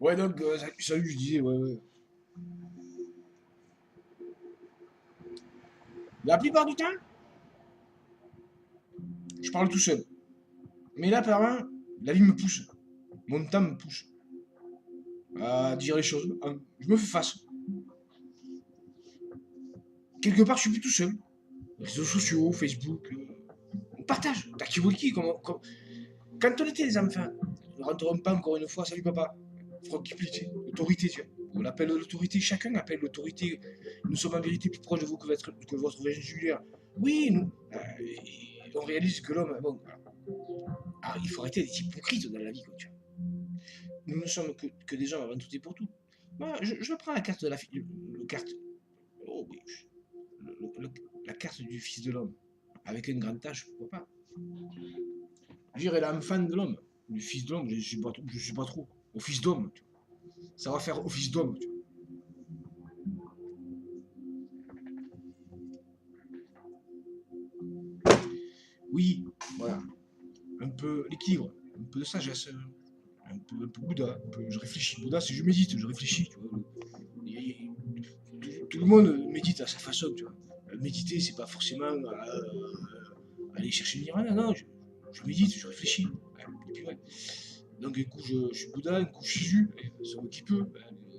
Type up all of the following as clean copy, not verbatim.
Ouais, donc, salut, je disais, ouais, ouais. La plupart du temps, je parle tout seul. Mais là, apparemment, la vie me pousse. Mon temps me pousse à dire les choses. Je me fais face. Quelque part, je suis plus tout seul. Réseaux sociaux, Facebook, on partage. Takiwiki, quand on était des enfants, ne rentrons pas encore une fois, salut papa. Froggibilité, autorité, tu vois. On appelle l'autorité, chacun appelle l'autorité. Nous sommes en vérité plus proches de vous que votre végétulaire. Oui, nous. On réalise que l'homme, bon, il faut arrêter d'être hypocrite dans la vie, quoi, tu vois. Nous ne sommes que des gens avant tout et pour tout. Moi, je prends la carte de la carte. Oh oui, le- la carte du fils de l'homme. Avec une grande tâche, pourquoi pas. J'irai l'enfant de l'homme. Du fils de l'homme, je suis pas trop. Au fils d'homme, tu vois. Ça va faire office d'homme, tu vois. Oui, voilà. Un peu l'équilibre, un peu de sagesse, un peu Bouddha. Je réfléchis. Bouddha, c'est je médite, je réfléchis, tu vois. Tout le monde médite à sa façon, tu vois. Méditer, c'est pas forcément aller chercher le nirvana, non, je médite, je réfléchis. Et puis, ouais. Donc, un coup, je suis Bouddha, un coup, Jésus, celui qui peut.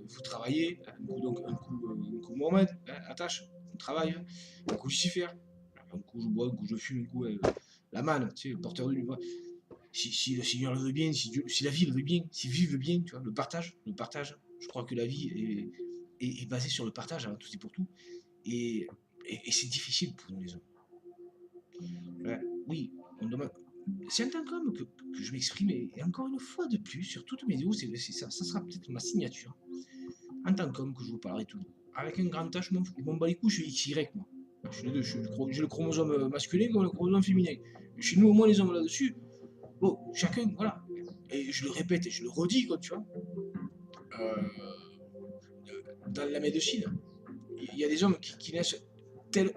Vous travaillez, un coup Mohamed, attache, on travaille, un coup Lucifer, un coup je bois, un coup je fume, un coup la manne, tu sais, le porteur de lumière. Si le Seigneur le veut bien, si la vie le veut bien, si vie veut bien, tu vois, le partage. Je crois que la vie est basée sur le partage, hein, tout et pour tout. Et, et c'est difficile pour nous les hommes. Ouais, oui, on demande. C'est en tant qu'homme que je m'exprime, et encore une fois de plus, sur toutes mes vidéos, ça sera peut-être ma signature. En tant qu'homme que je vous parlerai toujours. Avec un grand H, je m'en bats les couilles, je suis XY, moi. Je suis les deux, j'ai le chromosome masculin comme le chromosome féminin. Chez nous, au moins, les hommes là-dessus, bon, chacun, voilà. Et je le répète et je le redis, quoi, tu vois. Euh, dans la médecine, il y a des hommes qui naissent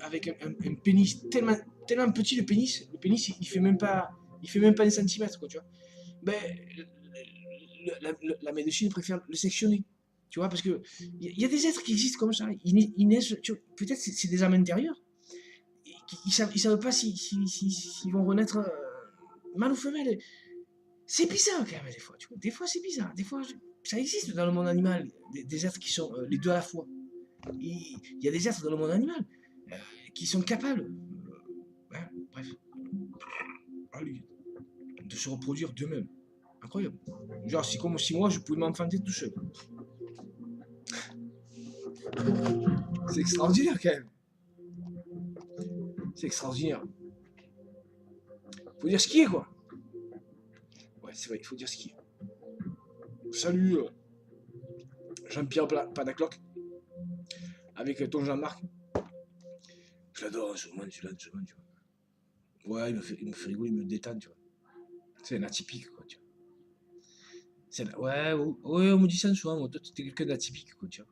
avec un pénis tellement petit, le pénis, il fait même pas un centimètre, quoi, tu vois. Ben, la médecine préfère le sectionner, tu vois, parce que il y a des êtres qui existent comme ça, ils naissent, peut-être c'est des âmes intérieures, ils savent pas s'ils vont renaître mâle ou femelle. C'est bizarre quand même des fois, tu vois. Des fois c'est bizarre, des fois ça existe dans le monde animal, des êtres qui sont les deux à la fois. Il y a des êtres dans le monde animal euh, qui sont capables, hein, bref, allez, de se reproduire d'eux-mêmes. Incroyable. Genre, c'est comme si moi je pouvais m'enfanter tout seul. C'est extraordinaire quand même. C'est extraordinaire. Faut dire ce qui est, quoi. Ouais, c'est vrai, il faut dire ce qui est. Salut, Jean-Pierre Padacloc, avec ton Jean-Marc. Je l'adore, ce moment, tu vois. Ouais, il me fait rigoler, il me détend, tu vois. C'est un atypique, quoi, tu vois. Ouais, ouais, on me dit ça souvent, moi, toi, t'es quelqu'un d'atypique, quoi, tu vois.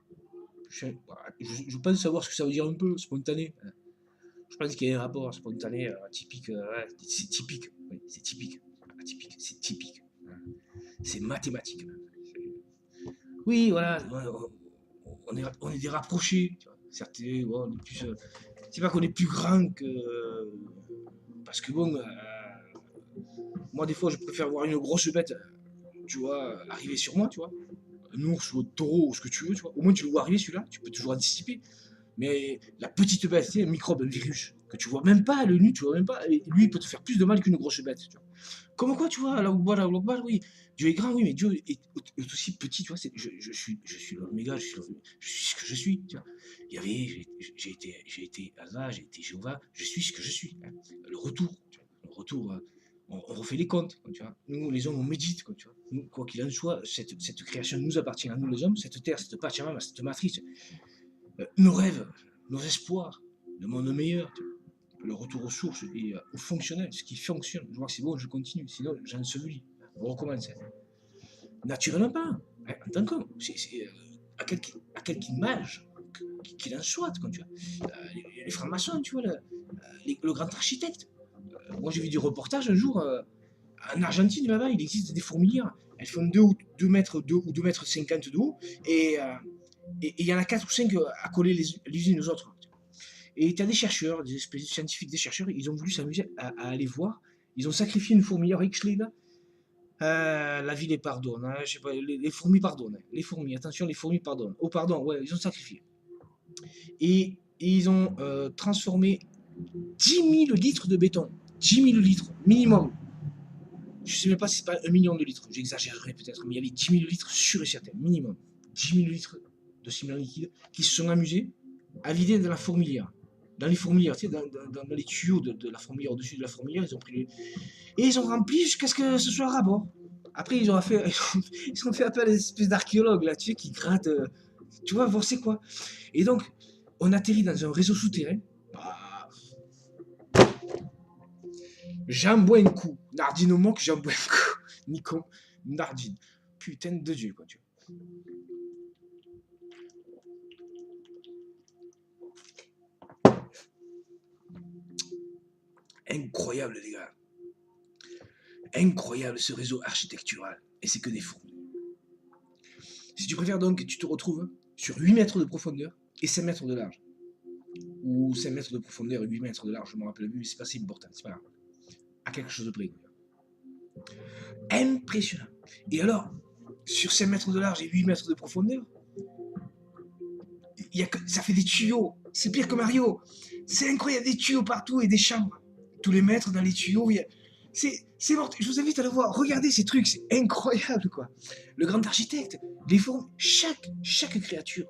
Je pense savoir ce que ça veut dire un peu, spontané. Je pense qu'il y a un rapport spontané, atypique, ouais, c'est typique, oui, c'est typique. Atypique, c'est typique. C'est mathématique. Oui, voilà, on est des rapprochés, tu vois. Certains, ouais, on est plus. C'est pas qu'on est plus grand que. Parce que bon, moi, des fois, je préfère voir une grosse bête, tu vois, arriver sur moi, tu vois. Un ours ou un taureau ou ce que tu veux, tu vois. Au moins, tu le vois arriver celui-là, tu peux toujours anticiper. Mais la petite bête, c'est un microbe, un virus, que tu vois même pas, le nu, tu vois même pas. Et lui, il peut te faire plus de mal qu'une grosse bête, tu vois. Comme quoi, tu vois, là où là où oui, Dieu est grand, oui, mais Dieu est aussi petit, tu vois. Je suis l'oméga, je suis ce que je suis, tu vois. Il y avait, j'ai été Allah, j'ai été Jéhovah, je suis ce que je suis. Hein. Le retour, tu vois. Le retour, on refait les comptes, quoi, tu vois. Nous, les hommes, on médite, quoi, tu vois. Nous, quoi qu'il en soit, cette création nous appartient à nous, les hommes, cette terre, cette pâture, cette matrice, nos rêves, nos espoirs, le monde meilleur, tu vois. Le retour aux sources et au fonctionnel, ce qui fonctionne. Je vois que c'est bon, je continue, sinon j'ensevelis. On recommence. Naturellement pas. Hein, en tant qu'homme, à quelle image qu'il en soit, quand tu vois. Les francs-maçons, tu vois, le grand architecte. Moi j'ai vu du reportage un jour, En Argentine, là-bas, il existe des fourmilières. Elles font 2 ou 2 mètres de haut, et il y en a 4 ou 5 à coller les unes aux autres. Et tu as des chercheurs, des espèces de scientifiques, des chercheurs, ils ont voulu s'amuser à aller voir. Ils ont sacrifié une fourmilière Ixley, là. La vie les pardonne, hein, je sais pas, les fourmis pardonnent. Les fourmis, attention, les fourmis pardonnent. Oh, pardon, ouais, ils ont sacrifié. Et ils ont transformé 10 000 litres de béton. 10 000 litres, minimum. Je ne sais même pas si c'est pas 1 million de litres, j'exagérerais peut-être, mais il y avait 10 000 litres sûr et certain, minimum. 10 000 litres de ciment liquide qui se sont amusés à vider dans la fourmilière. Dans les fourmilières, tu sais, dans les tuyaux de la fourmilière, au-dessus de la fourmilière, ils ont pris et ils ont rempli jusqu'à ce que ce soit un rabord. Après, ils ont fait appel à des espèces d'archéologues là, tu sais, qui grattent, tu vois, voir c'est quoi. Et donc, on atterrit dans un réseau souterrain. Bah, j'en bois un coup. Nardine au manque, j'en bois un coup. Nico, Nardine. Putain de Dieu, quoi, tu vois. Incroyable, les gars. Incroyable ce réseau architectural. Et c'est que des fourmis. Si tu préfères donc, tu te retrouves sur 8 mètres de profondeur et 5 mètres de large. Ou 5 mètres de profondeur et 8 mètres de large, je ne me rappelle plus, mais c'est pas si important, c'est pas grave. À quelque chose de près. Impressionnant. Et alors, sur 5 mètres de large et 8 mètres de profondeur, ça fait des tuyaux. C'est pire que Mario. C'est incroyable, des tuyaux partout et des chambres. Tous les mètres dans les tuyaux, c'est mortel. Je vous invite à le voir. Regardez ces trucs, c'est incroyable, quoi. Le grand architecte, les formes, chaque créature,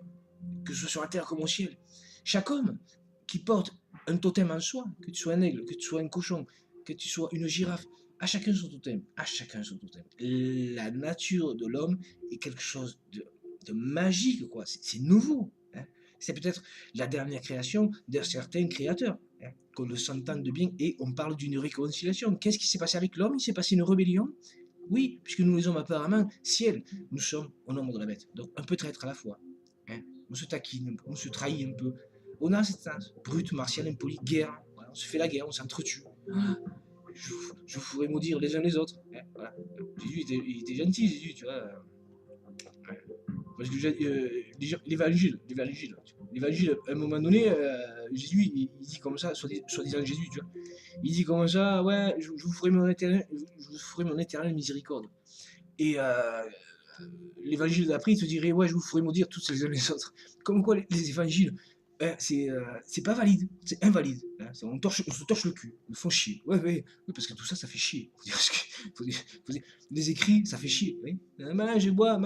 que ce soit sur la terre comme au ciel, chaque homme qui porte un totem en soi, que tu sois un aigle, que tu sois un cochon, que tu sois une girafe, à chacun son totem, à chacun son totem. La nature de l'homme est quelque chose de magique, quoi. C'est nouveau. Hein. C'est peut-être la dernière création d'un certain créateur. Hein, qu'on le s'entende bien, et on parle d'une réconciliation. Qu'est-ce qui s'est passé avec l'homme? Il s'est passé une rébellion. Oui, puisque nous les hommes apparemment, ciel, nous sommes au nombre de la bête. Donc un peu traître à la fois. Hein. On se taquine, on se trahit un peu. On a cette sens brute, martiale, impolie, guerre. Voilà, on se fait la guerre, on s'entretue. Je vous ferai maudire les uns les autres. Hein, voilà. Jésus il était gentil, Jésus, tu vois. Ouais. Parce que l'évangile, à un moment donné, Jésus, il dit comme ça, soi-disant Jésus, tu vois. Il dit comme ça, ouais, je vous ferai mon éternelle miséricorde. Et l'évangile d'après, il te dirait, ouais, je vous ferai maudire tous les uns les autres. Comme quoi, les évangiles, hein, c'est pas valide, c'est invalide. Hein, on se torche le cul, ils font chier. Ouais, parce que tout ça, ça fait chier. Faut dire, les écrits, ça fait chier. Oui. Mange, bois,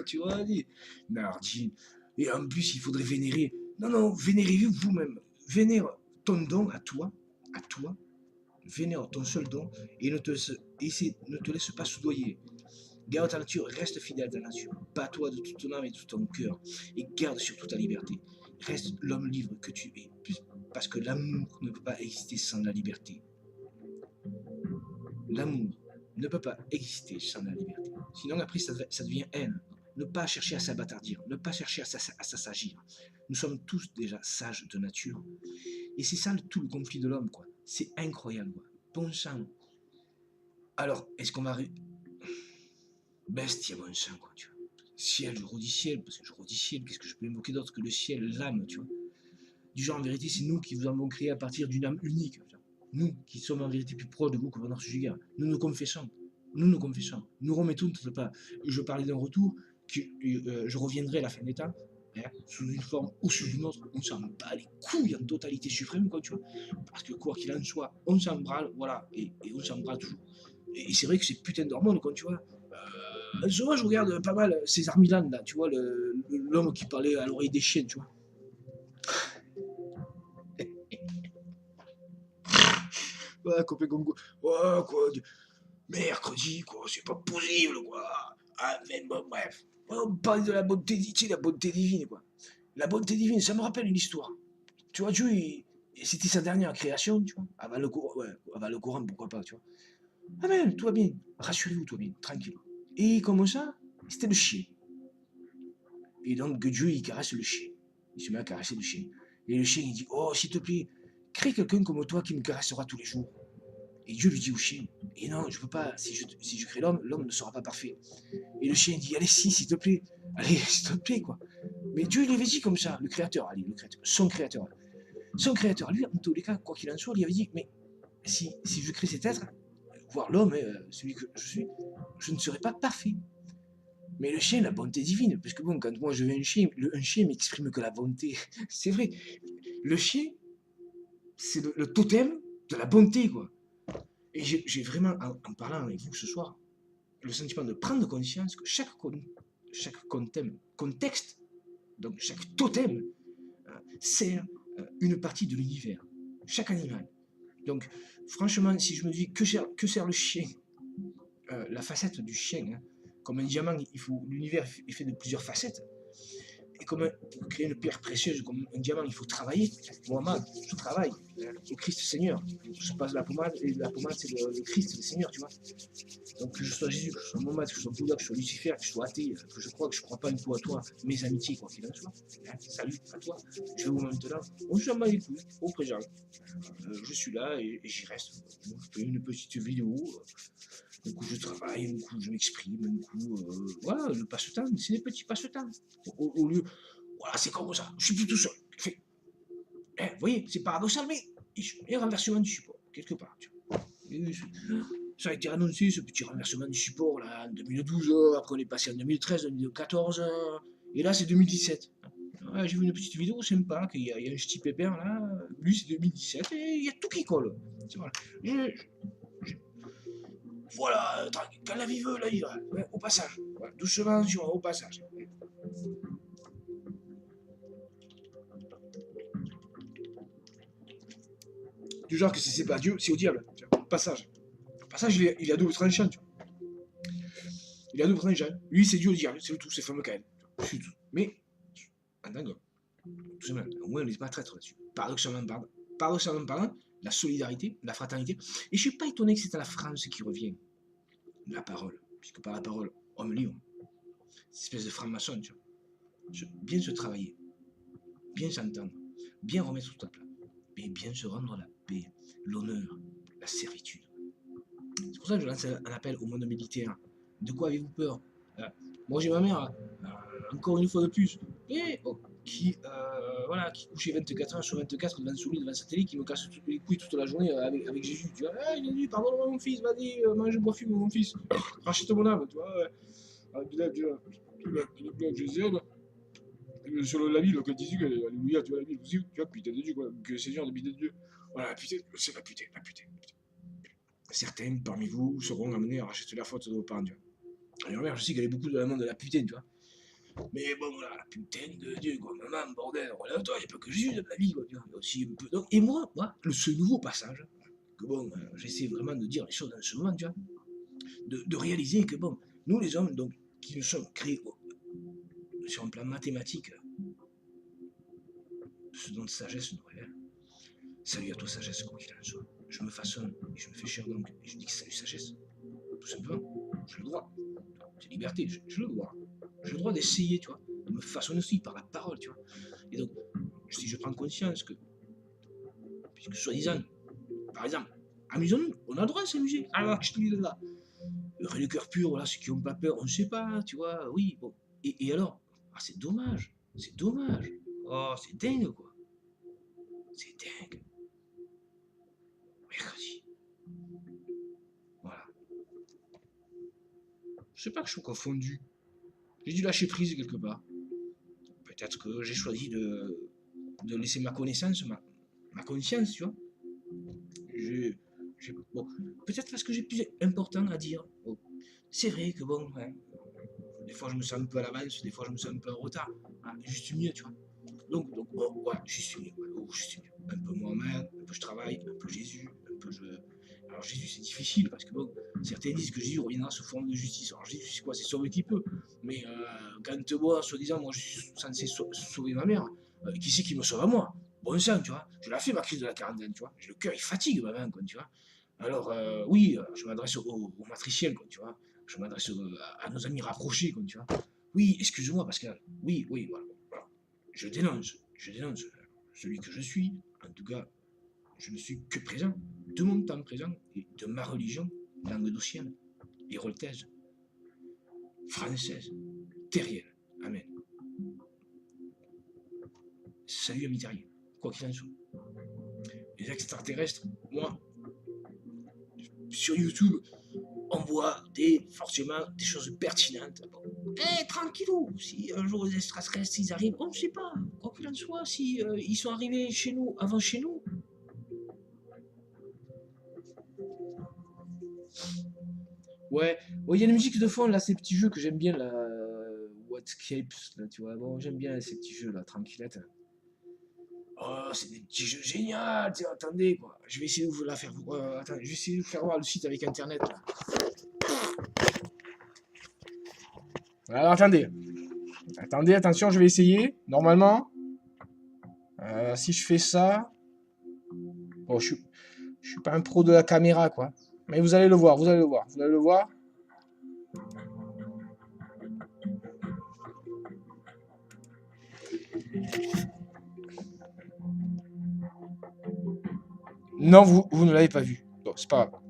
tu vois, dit. Nardine. Et en plus, il faudrait vénérer. Non, vénérez-vous vous-même. Vénère ton don à toi, vénère ton seul don, et ne te laisse pas soudoyer. Garde ta nature, reste fidèle à ta nature. Bats-toi de toute ton âme et de tout ton cœur, et garde surtout ta liberté. Reste l'homme libre que tu es, parce que l'amour ne peut pas exister sans la liberté. L'amour ne peut pas exister sans la liberté. Sinon, après, ça devient haine. Ne pas chercher à s'abattardir, ne pas chercher à s'assagir. Nous sommes tous déjà sages de nature. Et c'est ça tout le conflit de l'homme, quoi. C'est incroyable, quoi. Bon sang. Alors, est-ce qu'on va... Bestia, bon sang, quoi, tu vois. Ciel, je redis ciel, parce que je redis ciel, qu'est-ce que je peux évoquer d'autre que le ciel, l'âme, tu vois. Du genre, en vérité, c'est nous qui vous avons créé à partir d'une âme unique. Nous, qui sommes en vérité plus proches de vous que votre sujet, nous nous confessons. Nous remettons tout pas. Je parlais d'un retour, que je reviendrai à la fin des temps, hein, sous une forme ou sous une autre, on s'en bat les couilles en totalité suprême, quoi, tu vois. Parce que quoi qu'il en soit, on s'en brale, voilà, et on s'en brale toujours. Et c'est vrai que c'est putain d'hormones, quoi, tu vois. Souvent, je regarde pas mal César Milan, là, tu vois, l'homme qui parlait à l'oreille des chiens, tu vois. Ouais, copain comme quoi. Ouais, quoi. Mercredi, quoi, c'est pas possible, quoi. Ah, mais bon, bref. On parle de la bonté divine, la bonté divine, quoi. La bonté divine, ça me rappelle une histoire. Tu vois, Dieu, c'était sa dernière création, tu vois. Avant le Coran, pourquoi pas, tu vois. Ah ben, tout va bien. Rassurez-vous, tout va bien, tranquille. Et comme ça, c'était le chien. Et donc, Dieu, il caresse le chien. Il se met à caresser le chien. Et le chien, il dit, oh, s'il te plaît, crée quelqu'un comme toi qui me caressera tous les jours. Et Dieu lui dit au chien, et non, je ne peux pas, si je crée l'homme, l'homme ne sera pas parfait. Et le chien dit, allez, si, s'il te plaît, allez, s'il te plaît, quoi. Mais Dieu, il avait dit comme ça, le créateur, allez, le créateur, son créateur, lui, en tous les cas, quoi qu'il en soit, il avait dit, mais si je crée cet être, voire l'homme, celui que je suis, je ne serai pas parfait. Mais le chien, la bonté divine, parce que bon, quand moi je veux un chien m'exprime que la bonté. C'est vrai, le chien, c'est le totem de la bonté, quoi. Et j'ai vraiment, en parlant avec vous ce soir, le sentiment de prendre conscience que chaque contexte, donc chaque totem, sert une partie de l'univers. Chaque animal. Donc, franchement, si je me dis que sert le chien, la facette du chien, hein, comme un diamant, l'univers est fait de plusieurs facettes. Et comme pour créer une pierre précieuse comme un diamant, il faut travailler. Mohamed, je travaille. Au Christ Seigneur. Je passe la pommade, et la pommade, c'est le Christ, le Seigneur, tu vois. Donc que je sois Jésus, que je sois Mohamed, que je sois Bouddha, que je sois Lucifer, que je sois athée, que je crois, que je ne crois pas une fois à toi, mes amitiés, quoi qu'il en soit. Hein, salut à toi. Je vais vous maintenant. On se met les couilles, au présent. Je suis là et j'y reste. Je fais une petite vidéo. Un coup je travaille, un coup je m'exprime, un coup voilà, le passe-temps, c'est des petits passe-temps. Au lieu, voilà, c'est comme ça, je suis plus tout seul. Vous voyez, c'est paradoxal, mais il y a un renversement du support, quelque part. Tu vois. Ça a été annoncé, ce petit renversement du support, là, en 2012, après on est passé en 2013, 2014, et là c'est 2017. Ouais, j'ai vu une petite vidéo sympa, qu'il y a un petit pépère là, lui c'est 2017, et il y a tout qui colle. Voilà. Voilà, quand la vie veut, la vie va. Ouais, au passage. Voilà, doucement, au passage. Du genre que si c'est pas Dieu, c'est au diable. Au passage. Au passage, il est à double tranchant. Tu vois. Il est à double tranchant. Lui, c'est Dieu au diable, c'est le tout, c'est fameux quand même. C'est tout. Mais, en dingue. Tout simplement. Au moins, on n'est pas traître là-dessus. Paradoxalement parlant, la solidarité, la fraternité. Et je suis pas étonné que c'est à la France qui revient. La parole. Puisque par la parole, homme libre. Cette espèce de franc-maçon, tu vois. Bien se travailler. Bien s'entendre. Bien remettre tout à plat. Mais bien se rendre la paix, l'honneur, la servitude. C'est pour ça que je lance un appel au monde militaire. De quoi avez-vous peur? Moi j'ai ma mère, encore une fois de plus, qui couchait 24 heures sur 24 devant souris, devant sa télé, qui me casse les couilles toute la journée avec Jésus. Tu vois, il a dit, pardonne-moi mon fils, vas-y, mange, bois, fume mon fils, rachète mon âme, tu vois. Jésus, sur la Bible, quand il dit que Alléluia, tu vois la Bible, tu vois, putain de Dieu, quoi, que le Seigneur, le putain de Dieu. Voilà, putain, c'est la putain. Certains parmi vous seront amenés à racheter la faute de vos parents, tu vois. Et ma mère, je sais qu'elle est beaucoup de la monde de la putain, tu vois. Mais bon, voilà, la putain de Dieu, quoi, maman, bordel, relève-toi, il n'y a pas que Jésus dans la vie, quoi, tu vois. Il y a aussi un peu. Donc, et moi, ce nouveau passage, que bon, j'essaie vraiment de dire les choses dans ce moment, tu vois, de réaliser que bon, nous les hommes, donc, qui nous sommes créés sur un plan mathématique, ce dont sagesse nous révèle. Salut à toi, sagesse, quoi qu'il en soit. Je me façonne et je me fais cher donc, et je dis que salut, sagesse. Tout simplement. J'ai le droit. C'est liberté, j'ai le droit. J'ai le droit d'essayer, tu vois, de me façonner aussi par la parole, tu vois. Et donc, si je prends conscience que, puisque soi-disant, par exemple, amusons-nous, on a le droit de s'amuser. Alors, je te dis là. Le cœur pur, voilà, ceux qui n'ont pas peur, on ne sait pas, tu vois, oui, bon. Et alors, c'est dommage, c'est dommage. Oh, c'est dingue, quoi. C'est dingue. Mercredi. Voilà. Je sais pas que je suis confondu. J'ai dû lâcher prise quelque part. Peut-être que j'ai choisi de laisser ma connaissance, ma conscience, tu vois. Bon, peut-être parce que j'ai plus important à dire. Bon, c'est vrai que bon, ouais, des fois je me sens un peu à l'avance, des fois je me sens un peu en retard. Ah, juste mieux, tu vois. Donc bon, voilà, je suis mieux. Je suis mieux. Un peu Mohamed, un peu je travaille, un peu Jésus, un peu je. Alors Jésus c'est difficile parce que bon, certains disent que Jésus reviendra sous forme de justice. Alors Jésus c'est quoi? C'est sauver qui peut. Mais quand moi, soi-disant, moi je suis censé sauver ma mère, qui c'est qui me sauve à moi? Bon sang, tu vois. Je l'ai fait ma crise de la quarantaine, tu vois. Le cœur il fatigue ma main, quoi, tu vois. Alors oui, je m'adresse aux matriciels, quoi, tu vois. Je m'adresse à nos amis rapprochés, quoi, tu vois. Oui, excuse-moi, Pascal. Oui, voilà. Je dénonce celui que je suis. En tout cas, je ne suis que présent. de mon temps présent et de ma religion languedocienne, héroltaise, française, terrienne. Amen. Salut amis terriens, quoi qu'il en soit. Les extraterrestres, moi, sur YouTube, on voit forcément des choses pertinentes. Tranquillou, si un jour les extraterrestres ils arrivent, on ne sait pas, quoi qu'il en soit, si ils sont arrivés chez nous avant chez nous. Ouais, il y a une musique de fond là, ces petits jeux que j'aime bien là, Whatscapes, là, tu vois, bon, j'aime bien ces petits jeux là, tranquillette. Oh, c'est des petits jeux géniaux, tiens, attendez, quoi. Je vais essayer de vous la faire, attendez, je vais essayer de vous faire voir le site avec internet là. Alors attendez, attention, je vais essayer. Normalement, si je fais ça, bon, je suis pas un pro de la caméra, quoi. Mais vous allez le voir, vous allez le voir. Non, vous ne l'avez pas vu. Bon, c'est pas grave.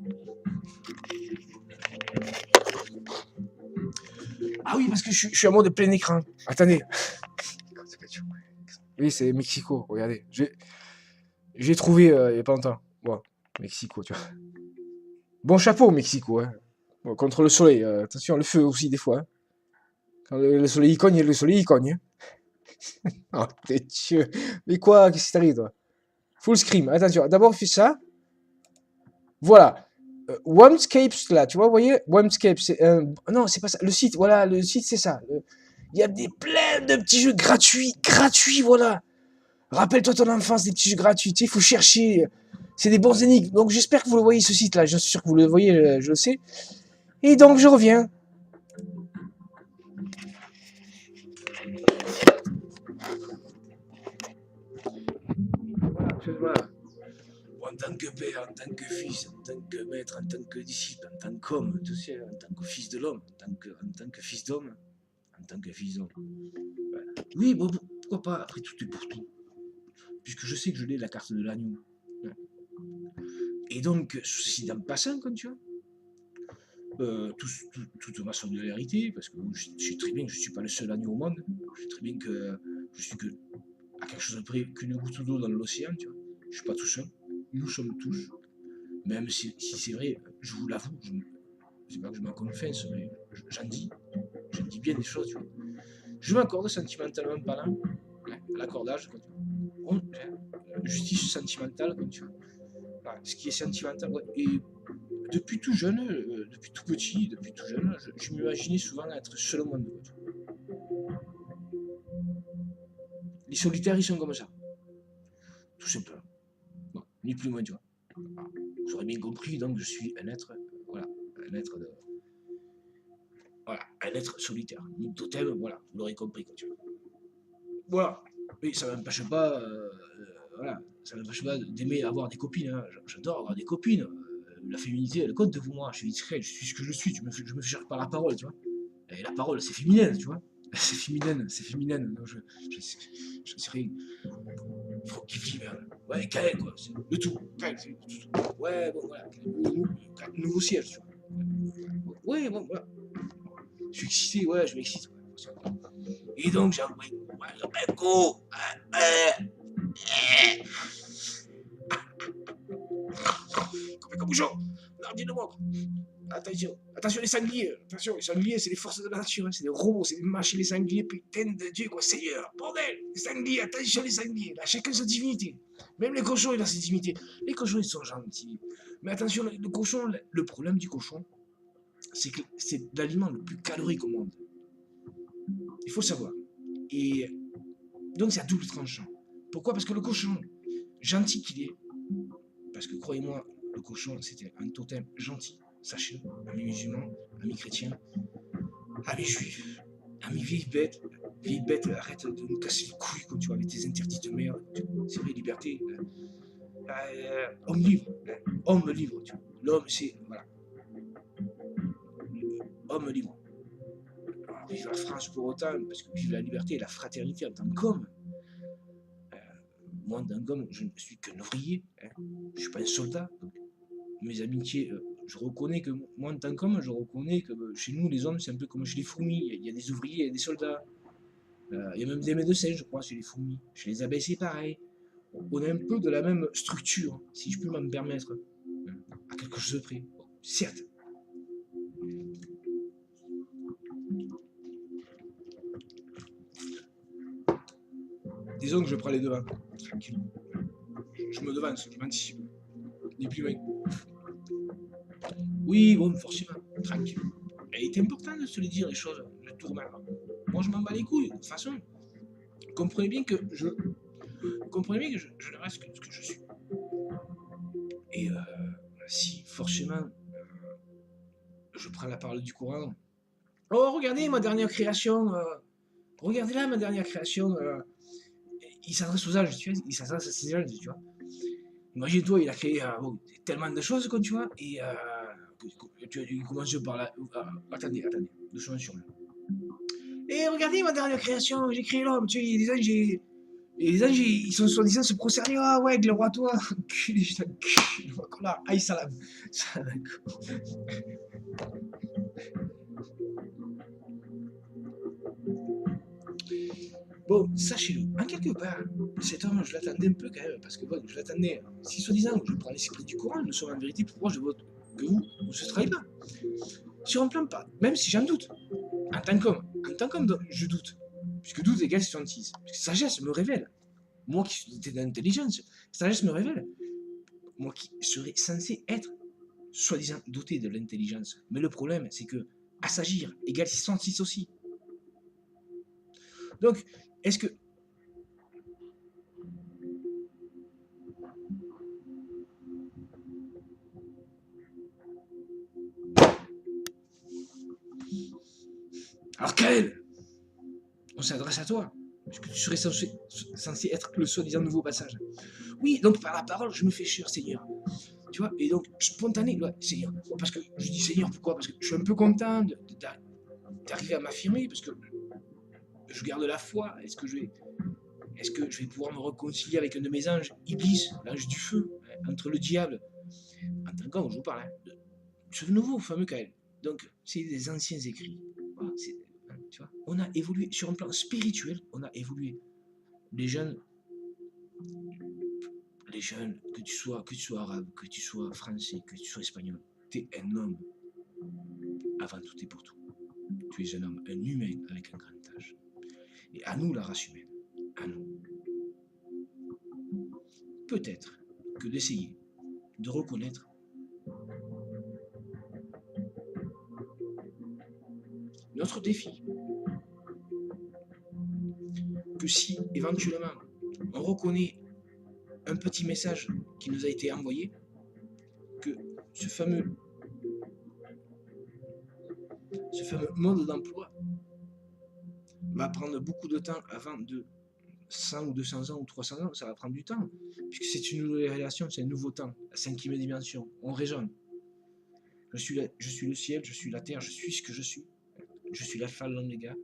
Ah oui, parce que je suis en mode plein écran. Attendez. Oui, c'est Mexico, regardez. J'ai trouvé il n'y a pas longtemps. Bon, Mexico, tu vois. Bon chapeau, Mexico. Hein. Bon, contre le soleil. Attention, le feu aussi, des fois. Hein. Quand le soleil il cogne, le soleil il cogne. Hein. Oh, t'es Dieu. Mais quoi, qu'est-ce qui t'arrive, toi? Full screen. Attention, d'abord, fais ça. Voilà. Wamscapes, là, tu vois, vous voyez? Wamscapes, c'est un... Non, c'est pas ça. Le site, voilà, le site, c'est ça. Il y a plein de petits jeux gratuits, voilà. Rappelle-toi ton enfance, des petits jeux gratuits, tu sais, il faut chercher. C'est des bons énigmes. Donc, j'espère que vous le voyez, ce site-là. Je suis sûr que vous le voyez, je le sais. Et donc, je reviens. Voilà. En tant que père, en tant que fils, en tant que maître, en tant que disciple, en tant qu'homme, tu sais, en tant que fils de l'homme, en tant que fils d'homme, en tant que fils d'homme. Voilà. Oui, bon, pourquoi pas, après tout est pour tout. Puisque je sais que je l'ai la carte de l'agneau. Et donc, ceci en passant, comme tu vois, toute ma solidarité, parce que je sais très bien que je ne suis pas le seul agneau au monde, je sais très bien que je suis à quelque chose de près qu'une goutte d'eau dans l'océan, tu vois. Je ne suis pas tout seul, nous sommes tous, même si c'est vrai, je vous l'avoue, c'est pas que je m'en confesse, mais j'en dis bien des choses, tu vois. Je m'accorde sentimentalement parlant, l'accordage, justice sentimentale, comme tu vois. Voilà, ce qui est sentimental, ouais. Et depuis tout jeune, depuis tout petit, depuis tout jeune, je m'imaginais souvent être seul au monde. Les solitaires, ils sont comme ça. Tout simplement. Bon, ni plus ni moins, tu vois. Alors, vous aurez bien compris, donc je suis un être, voilà, un être de... Voilà, un être solitaire. Mon totem, voilà, vous l'aurez compris, quoi, tu vois. Voilà. Oui, ça m'empêche pas, voilà, ça m'empêche pas d'aimer avoir des copines, hein. J'adore avoir des copines. La féminité, elle compte pour moi. Je suis discret, je suis ce que je suis. Je me fais chercher par la parole, tu vois. Et la parole, c'est féminin, tu vois. C'est féminin. Donc je sais rien. Il faut qu'il vive. Ouais, Kael, quoi. C'est le tout. Kael, c'est le tout. Ouais, bon, voilà. Nouveau siège, tu vois. Ouais, bon, voilà. Je suis excité, ouais, je m'excite. Ouais. Et donc, j'ai envoyé. Ouais, go. Comme bouchon. Non, dis-le-moi. Attention les sangliers, c'est les forces de la nature, hein, c'est des robots, c'est des machines, les sangliers, putain de Dieu, quoi, Seigneur, bordel, les sangliers, attention les sangliers, là, chacun sa divinité, même les cochons, il a ses divinités, les cochons, ils sont gentils, mais attention, le cochon, le problème du cochon, c'est que c'est l'aliment le plus calorique au monde, il faut le savoir, et donc c'est à double tranchant, pourquoi? Parce que le cochon, gentil qu'il est, parce que croyez-moi, le cochon, c'était un totem gentil, sachez-le, amis musulmans, amis chrétiens, amis juifs, amis vieille bête, arrête de nous casser les couilles, comme tu vois, avec tes interdits de merde, c'est vrai, liberté, homme libre, tu vois, l'homme, c'est, voilà, homme libre. Alors, vive la France pour autant, parce que vive la liberté et la fraternité en tant qu'homme. Moi, en tant qu'homme, je ne suis qu'un ouvrier, hein. Je ne suis pas un soldat, donc mes amitiés, je reconnais que moi, en tant qu'homme, je reconnais que chez nous, les hommes, c'est un peu comme chez les fourmis. Il y a des ouvriers, il y a des soldats. Il y a même des médecins, je crois, chez les fourmis. Chez les abeilles, c'est pareil. On est un peu de la même structure, si je peux m'en permettre, à quelque chose de près. Bon, certes. Disons que je prends les devants, tranquille. Je me devance, je m'anticipe. Ni plus loin. Oui, bon, forcément, tranquille. Il est important de se le dire les choses, de tout remettre. Moi, je m'en bats les couilles, de toute façon. Comprenez bien que je ne reste que ce que je suis. Et si forcément je prends la parole du courant, oh regardez ma dernière création, regardez là ma dernière création, il s'adresse aux âges, tu vois, il s'adresse à ces âges, tu vois. Imagine-toi, il a créé tellement de choses, quoi, tu vois, et il commence par là. Attendez, doucement sur lui. Et regardez ma dernière création, j'ai créé l'homme, tu sais, les anges, ils sont soi-disant se prosterner, ah ouais, le roi toi, enculé, je t'encule, là, aïe salam. Bon, sachez-le, en quelque part, cet homme, je l'attendais un peu quand même, parce que bon, je l'attendais. Si soi-disant, je prends l'esprit du courant, nous sommes en vérité plus proches de votre que vous, ne se travaille pas. Sur un plan pas, même si j'en doute, en tant qu'homme, je doute. Puisque doute égale scientise. Puisque sagesse me révèle. Moi qui suis d'intelligence, sagesse me révèle. Moi qui serais censé être, soi-disant, doté de l'intelligence. Mais le problème, c'est que assagir égale scientise aussi. Donc, est-ce que... Alors, Kael, on s'adresse à toi, puisque tu serais censé être le soi-disant nouveau passage. Oui, donc par la parole, je me fais cher, Seigneur. Tu vois, et donc, spontané, ouais, Seigneur. Parce que je dis Seigneur, pourquoi? Parce que je suis un peu content d'arriver à m'affirmer, parce que je garde la foi. Est-ce que je vais pouvoir me réconcilier avec un de mes anges, Iblis, l'ange du feu, entre le diable, en tant qu'homme, je vous parle, ce nouveau fameux Kael. Donc, c'est des anciens écrits. Voilà, tu vois, on a évolué sur un plan spirituel, on a évolué. Les jeunes, que tu sois arabe, que tu sois français, que tu sois espagnol, tu es un homme avant tout et pour tout. Tu es un homme, un humain avec un grand âge. Et à nous, la race humaine, à nous, peut-être que d'essayer de reconnaître notre défi, que si éventuellement on reconnaît un petit message qui nous a été envoyé, que ce fameux mode d'emploi va prendre beaucoup de temps avant de 100 ou 200 ans ou 300 ans, ça va prendre du temps, puisque c'est une nouvelle relation, c'est un nouveau temps, la 5e dimension, on raisonne. Je suis le ciel, je suis la terre, je suis ce que je suis l'alpha, l'oméga,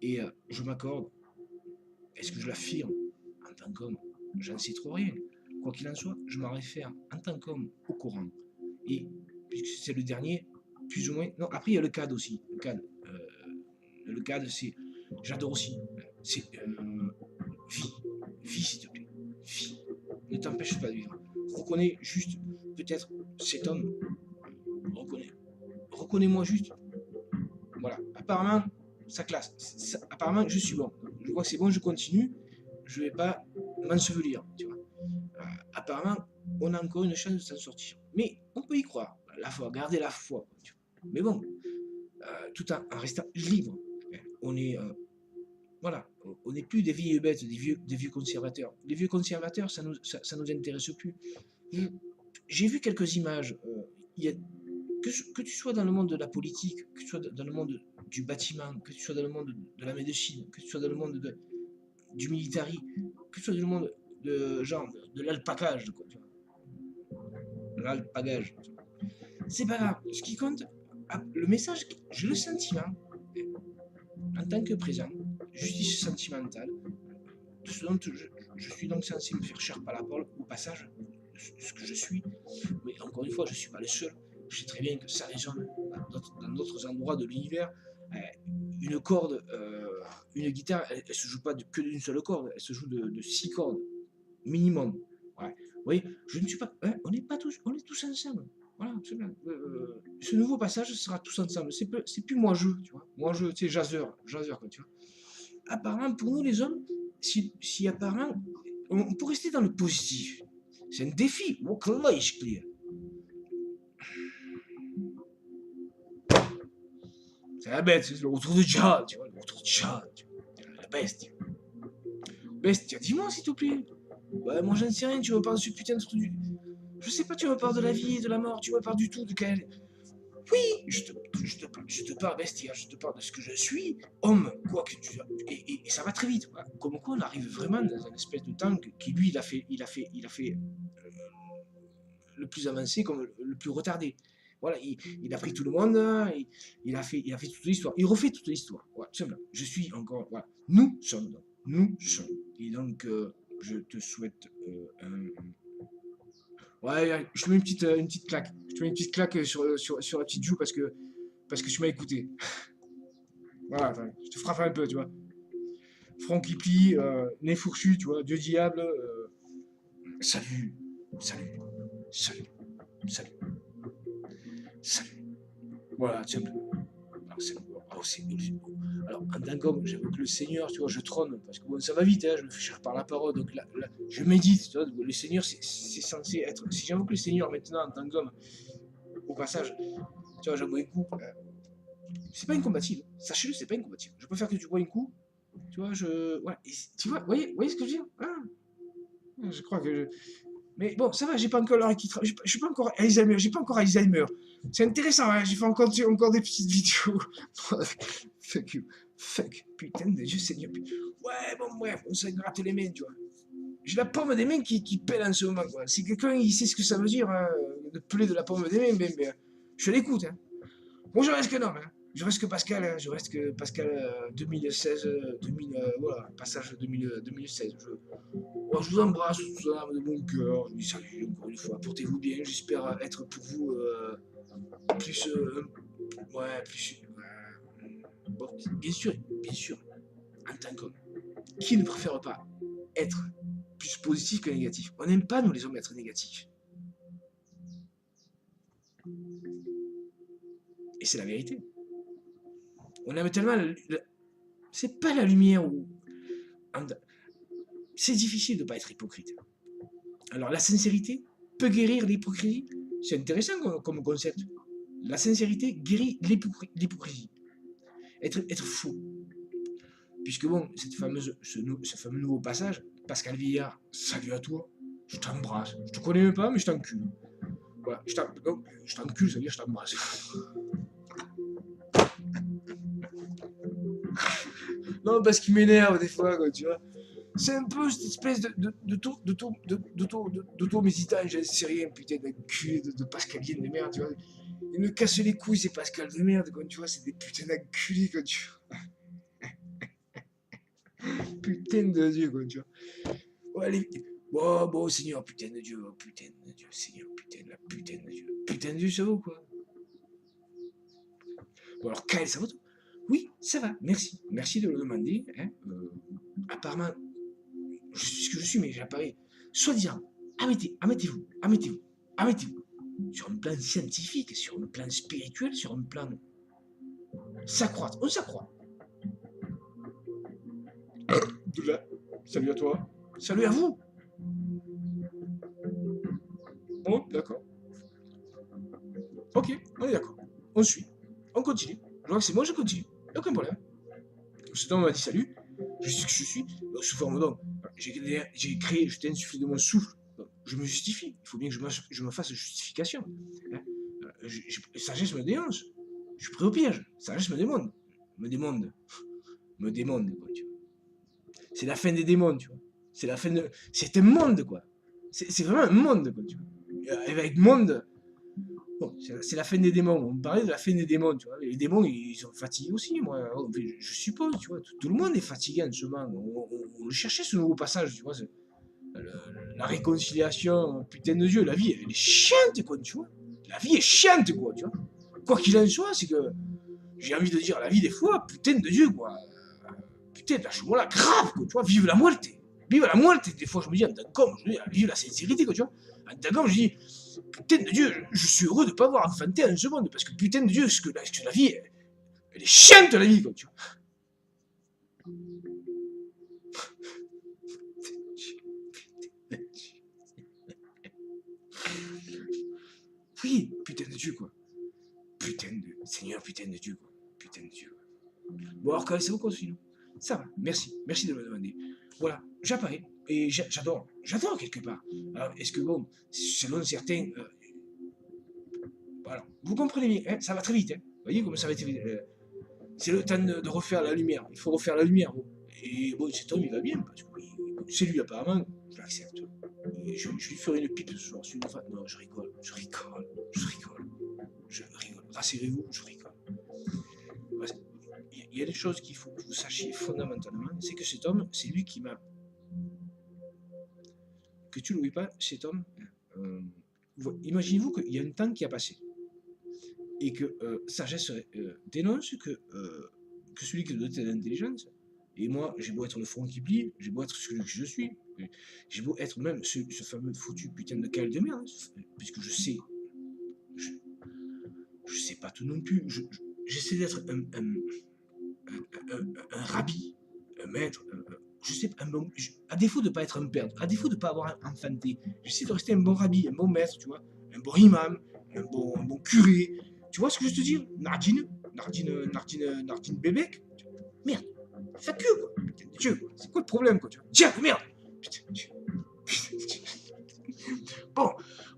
et je m'accorde, est-ce que je l'affirme en tant qu'homme? J'en sais trop rien. Quoi qu'il en soit, je m'en réfère en tant qu'homme au Coran. Et puisque c'est le dernier, plus ou moins. Non, après il y a le CAD aussi. Le CAD, c'est. J'adore aussi. C'est. Vie. Vie, s'il te plaît. Vie. Ne t'empêche pas de vivre. Reconnais juste, peut-être, cet homme. Reconnais-moi juste. Voilà. Apparemment, ça classe. Apparemment, je suis bon. Je vois que c'est bon, je continue. Je vais pas m'ensevelir, tu vois. Apparemment, on a encore une chance de s'en sortir. Mais on peut y croire. La foi, garder la foi. Tu vois. Mais bon, tout en restant libre. On est, voilà, on n'est plus des vieilles bêtes, des vieux conservateurs. Les vieux conservateurs, ça nous intéresse plus. J'ai vu quelques images. Que tu sois dans le monde de la politique, que tu sois dans le monde du bâtiment, que tu sois dans le monde de la médecine, que tu sois dans le monde du military, que tu sois dans le monde de l'alpacage, quoi, tu vois. L'alpagage. C'est pas grave. Ce qui compte, le message, j'ai le sentiment, en tant que présent, justice sentimentale, de ce dont je suis donc censé me faire cher par la parole au passage, ce que je suis. Mais encore une fois, je ne suis pas le seul. Je sais très bien que ça résonne dans d'autres endroits de l'univers. Une corde, une guitare, elle ne se joue pas que d'une seule corde, elle se joue de 6 cordes, minimum. Ouais. Vous voyez, je ne suis pas. Hein, on n'est pas tous, on est tous ensemble. Voilà, ce nouveau passage sera tous ensemble. C'est plus moi-je, tu vois. Moi-je, tu sais, jazzeur, quoi, tu vois. Apparemment, pour nous les hommes, si apparemment, on peut rester dans le positif. C'est un défi. C'est la bête, c'est le retour de Jah, tu vois, le retour de Jah, la bestie. Bestie, dis-moi s'il te plaît. Ouais, moi j'en sais rien, tu me parles de ce putain de truc. Je sais pas, tu me parles de la vie et de la mort, tu me parles du tout, de quel. Oui, je te parle, bestia, je te parle de ce que je suis, homme, quoi que tu. Et ça va très vite. Voilà. Comme quoi on arrive vraiment dans une espèce de temps qui lui, il a fait le plus avancé comme le plus retardé. Voilà, il a pris tout le monde, il a fait toute l'histoire. Il refait toute l'histoire. Voilà, tout simplement. Je suis encore. Voilà. Nous sommes. Et donc, je te souhaite un. Ouais, je te mets une petite claque. Je te mets une petite claque sur la petite joue parce que tu m'as écouté. Voilà, attends, je te frappe un peu, tu vois. Front qui plie, nez fourchu, tu vois, Dieu diable. Salut. Voilà, tiens. Alors, en tant qu'homme, j'invoque le Seigneur, tu vois, je trône, parce que bon, ça va vite, hein, je me fais cher par la parole, donc là, je médite, tu vois, le Seigneur, c'est censé être. Si j'invoque le Seigneur maintenant en tant qu'homme, au passage, tu vois, j'envoie un coup, c'est pas incompatible, sachez-le, c'est pas incompatible. Je préfère que tu vois un coup, tu vois, voilà, tu vois, voyez ce que je veux dire, hein. Je crois que. Mais bon, ça va, j'ai pas encore je suis pas encore Alzheimer, j'ai pas encore Alzheimer. C'est intéressant, hein, j'ai fait encore des petites vidéos. Fuck you. Fuck. Putain de Dieu Seigneur. Ouais, bon, bref, on s'est gratté les mains, tu vois. J'ai la paume des mains qui pèle en ce moment, quoi. Si quelqu'un il sait ce que ça veut dire, hein, de peler de la paume des mains, ben, je l'écoute, hein. Bon, je reste que non, hein. Je reste que Pascal, hein. Je reste que Pascal 2016, voilà, passage 2016. Je vous embrasse tous en âme de mon cœur. Je vous dis salut encore une fois. Portez-vous bien. J'espère être pour vous plus. Ouais, plus. Bon, bien sûr, en tant qu'homme, qui ne préfère pas être plus positif que négatif? On n'aime pas, nous les hommes, être négatifs. Et c'est la vérité. On aime tellement. C'est pas la lumière où. C'est difficile de ne pas être hypocrite. Alors, la sincérité peut guérir l'hypocrisie. C'est intéressant comme concept. La sincérité guérit l'hypocrisie. Être faux. Puisque bon, ce fameux nouveau passage, Pascal Villard, salut à toi, je t'embrasse. Je te connais même pas, mais je t'encule. Voilà, je t'encule, ça veut dire je t'embrasse. Non, parce qu'il m'énerve des fois, quoi, tu vois. C'est un peu cette espèce d'auto-mésitant, j'en sais rien, putain d'enculé de pascalien de merde, tu vois. Il me casse les couilles, ces Pascal de merde, quoi, tu vois, c'est des putains d'enculés, quoi, tu vois. Putain de Dieu, quoi, tu vois. Oh, allez, bon, Seigneur, putain de Dieu, Seigneur, putain de Dieu, ça va ou quoi? Bon, alors, Kyle, ça va tout? Oui, ça va, merci de le demander, hein. Apparemment, je suis ce que je suis, mais j'apparais soi-disant, admettez-vous, sur un plan scientifique, sur un plan spirituel, sur un plan s'accroître, on s'accroît. Là, salut à toi, salut à vous. Bon, d'accord. Ok, on est d'accord. On suit, on continue. Je vois que c'est moi, je continue, aucun problème. Ce temps, on m'a dit salut, je suis ce que je suis, sous forme d'homme. J'ai créé, je t'ai insufflé de mon souffle. Je me justifie. Il faut bien que je me fasse justification. Hein. Sagesse me dénonce. Je suis pris au piège. Sagesse me démonde. Me démonde, quoi, tu vois. C'est la fin des démons, tu vois. C'est la fin de. C'est un monde, quoi. C'est vraiment un monde, quoi, tu vois. Avec monde. Bon, c'est la fin des démons. On me parlait de la fin des démons, tu vois. Les démons, ils sont fatigués aussi, moi. Je suppose, tu vois. Tout le monde est fatigué en ce moment. On cherchait ce nouveau passage, tu vois. la réconciliation, putain de Dieu, la vie, elle est chiante, quoi, tu vois. La vie est chiante, quoi, tu vois. Quoi qu'il en soit, c'est que j'ai envie de dire la vie des fois, putain de Dieu, quoi. Putain, lâche-moi la grave, quoi, tu vois. Vive la muerte. Vive la muerte. Des fois, je me dis, en tant qu'homme, je me dis, vive la sincérité, quoi, tu vois. En tant qu'homme, je dis, putain de Dieu, je suis heureux de ne pas avoir enfanté en ce monde, parce que putain de Dieu, ce que la vie, elle est chiante, la vie, quoi, tu vois. Oui, putain de Dieu, quoi. Putain de Seigneur, putain de Dieu, quoi. Putain de Dieu. Bon, alors, connaissez-vous qu'on suit, ça va, merci de me demander. Voilà, j'apparais, et j'adore quelque part. Alors, est-ce que, bon, selon certains, voilà, vous comprenez bien, hein, ça va très vite, hein. Vous voyez comment ça va très vite. C'est le temps de refaire la lumière, il faut refaire la lumière. Bon. Et bon, cet homme, il va bien, parce que c'est lui apparemment, je l'accepte. Je lui ferai une pipe ce soir. Non, je rigole. Rassurez-vous, je rigole. Il y a des choses qu'il faut que vous sachiez fondamentalement, c'est que cet homme, c'est lui qui m'a... Que tu ne l'oublies pas, cet homme, imaginez-vous qu'il y a un temps qui a passé, et que Sagesse dénonce que celui qui doit être l'intelligence, et moi, j'ai beau être le front qui plie, j'ai beau être celui que je suis, j'ai beau être même ce fameux foutu putain de Kyle de merde, puisque je sais pas tout non plus, j'essaie d'être un rabbi, un maître, je sais pas, à défaut de ne pas être un père, à défaut de ne pas avoir enfanté, j'essaie de rester un bon rabbi, un bon maître, tu vois, un bon imam, un bon curé, tu vois ce que je te dis? Nardine Bébek, merde, fais que quoi, putain de Dieu, quoi. C'est quoi le problème, quoi, tu vois? Tiens, merde, putain de Dieu. Bon,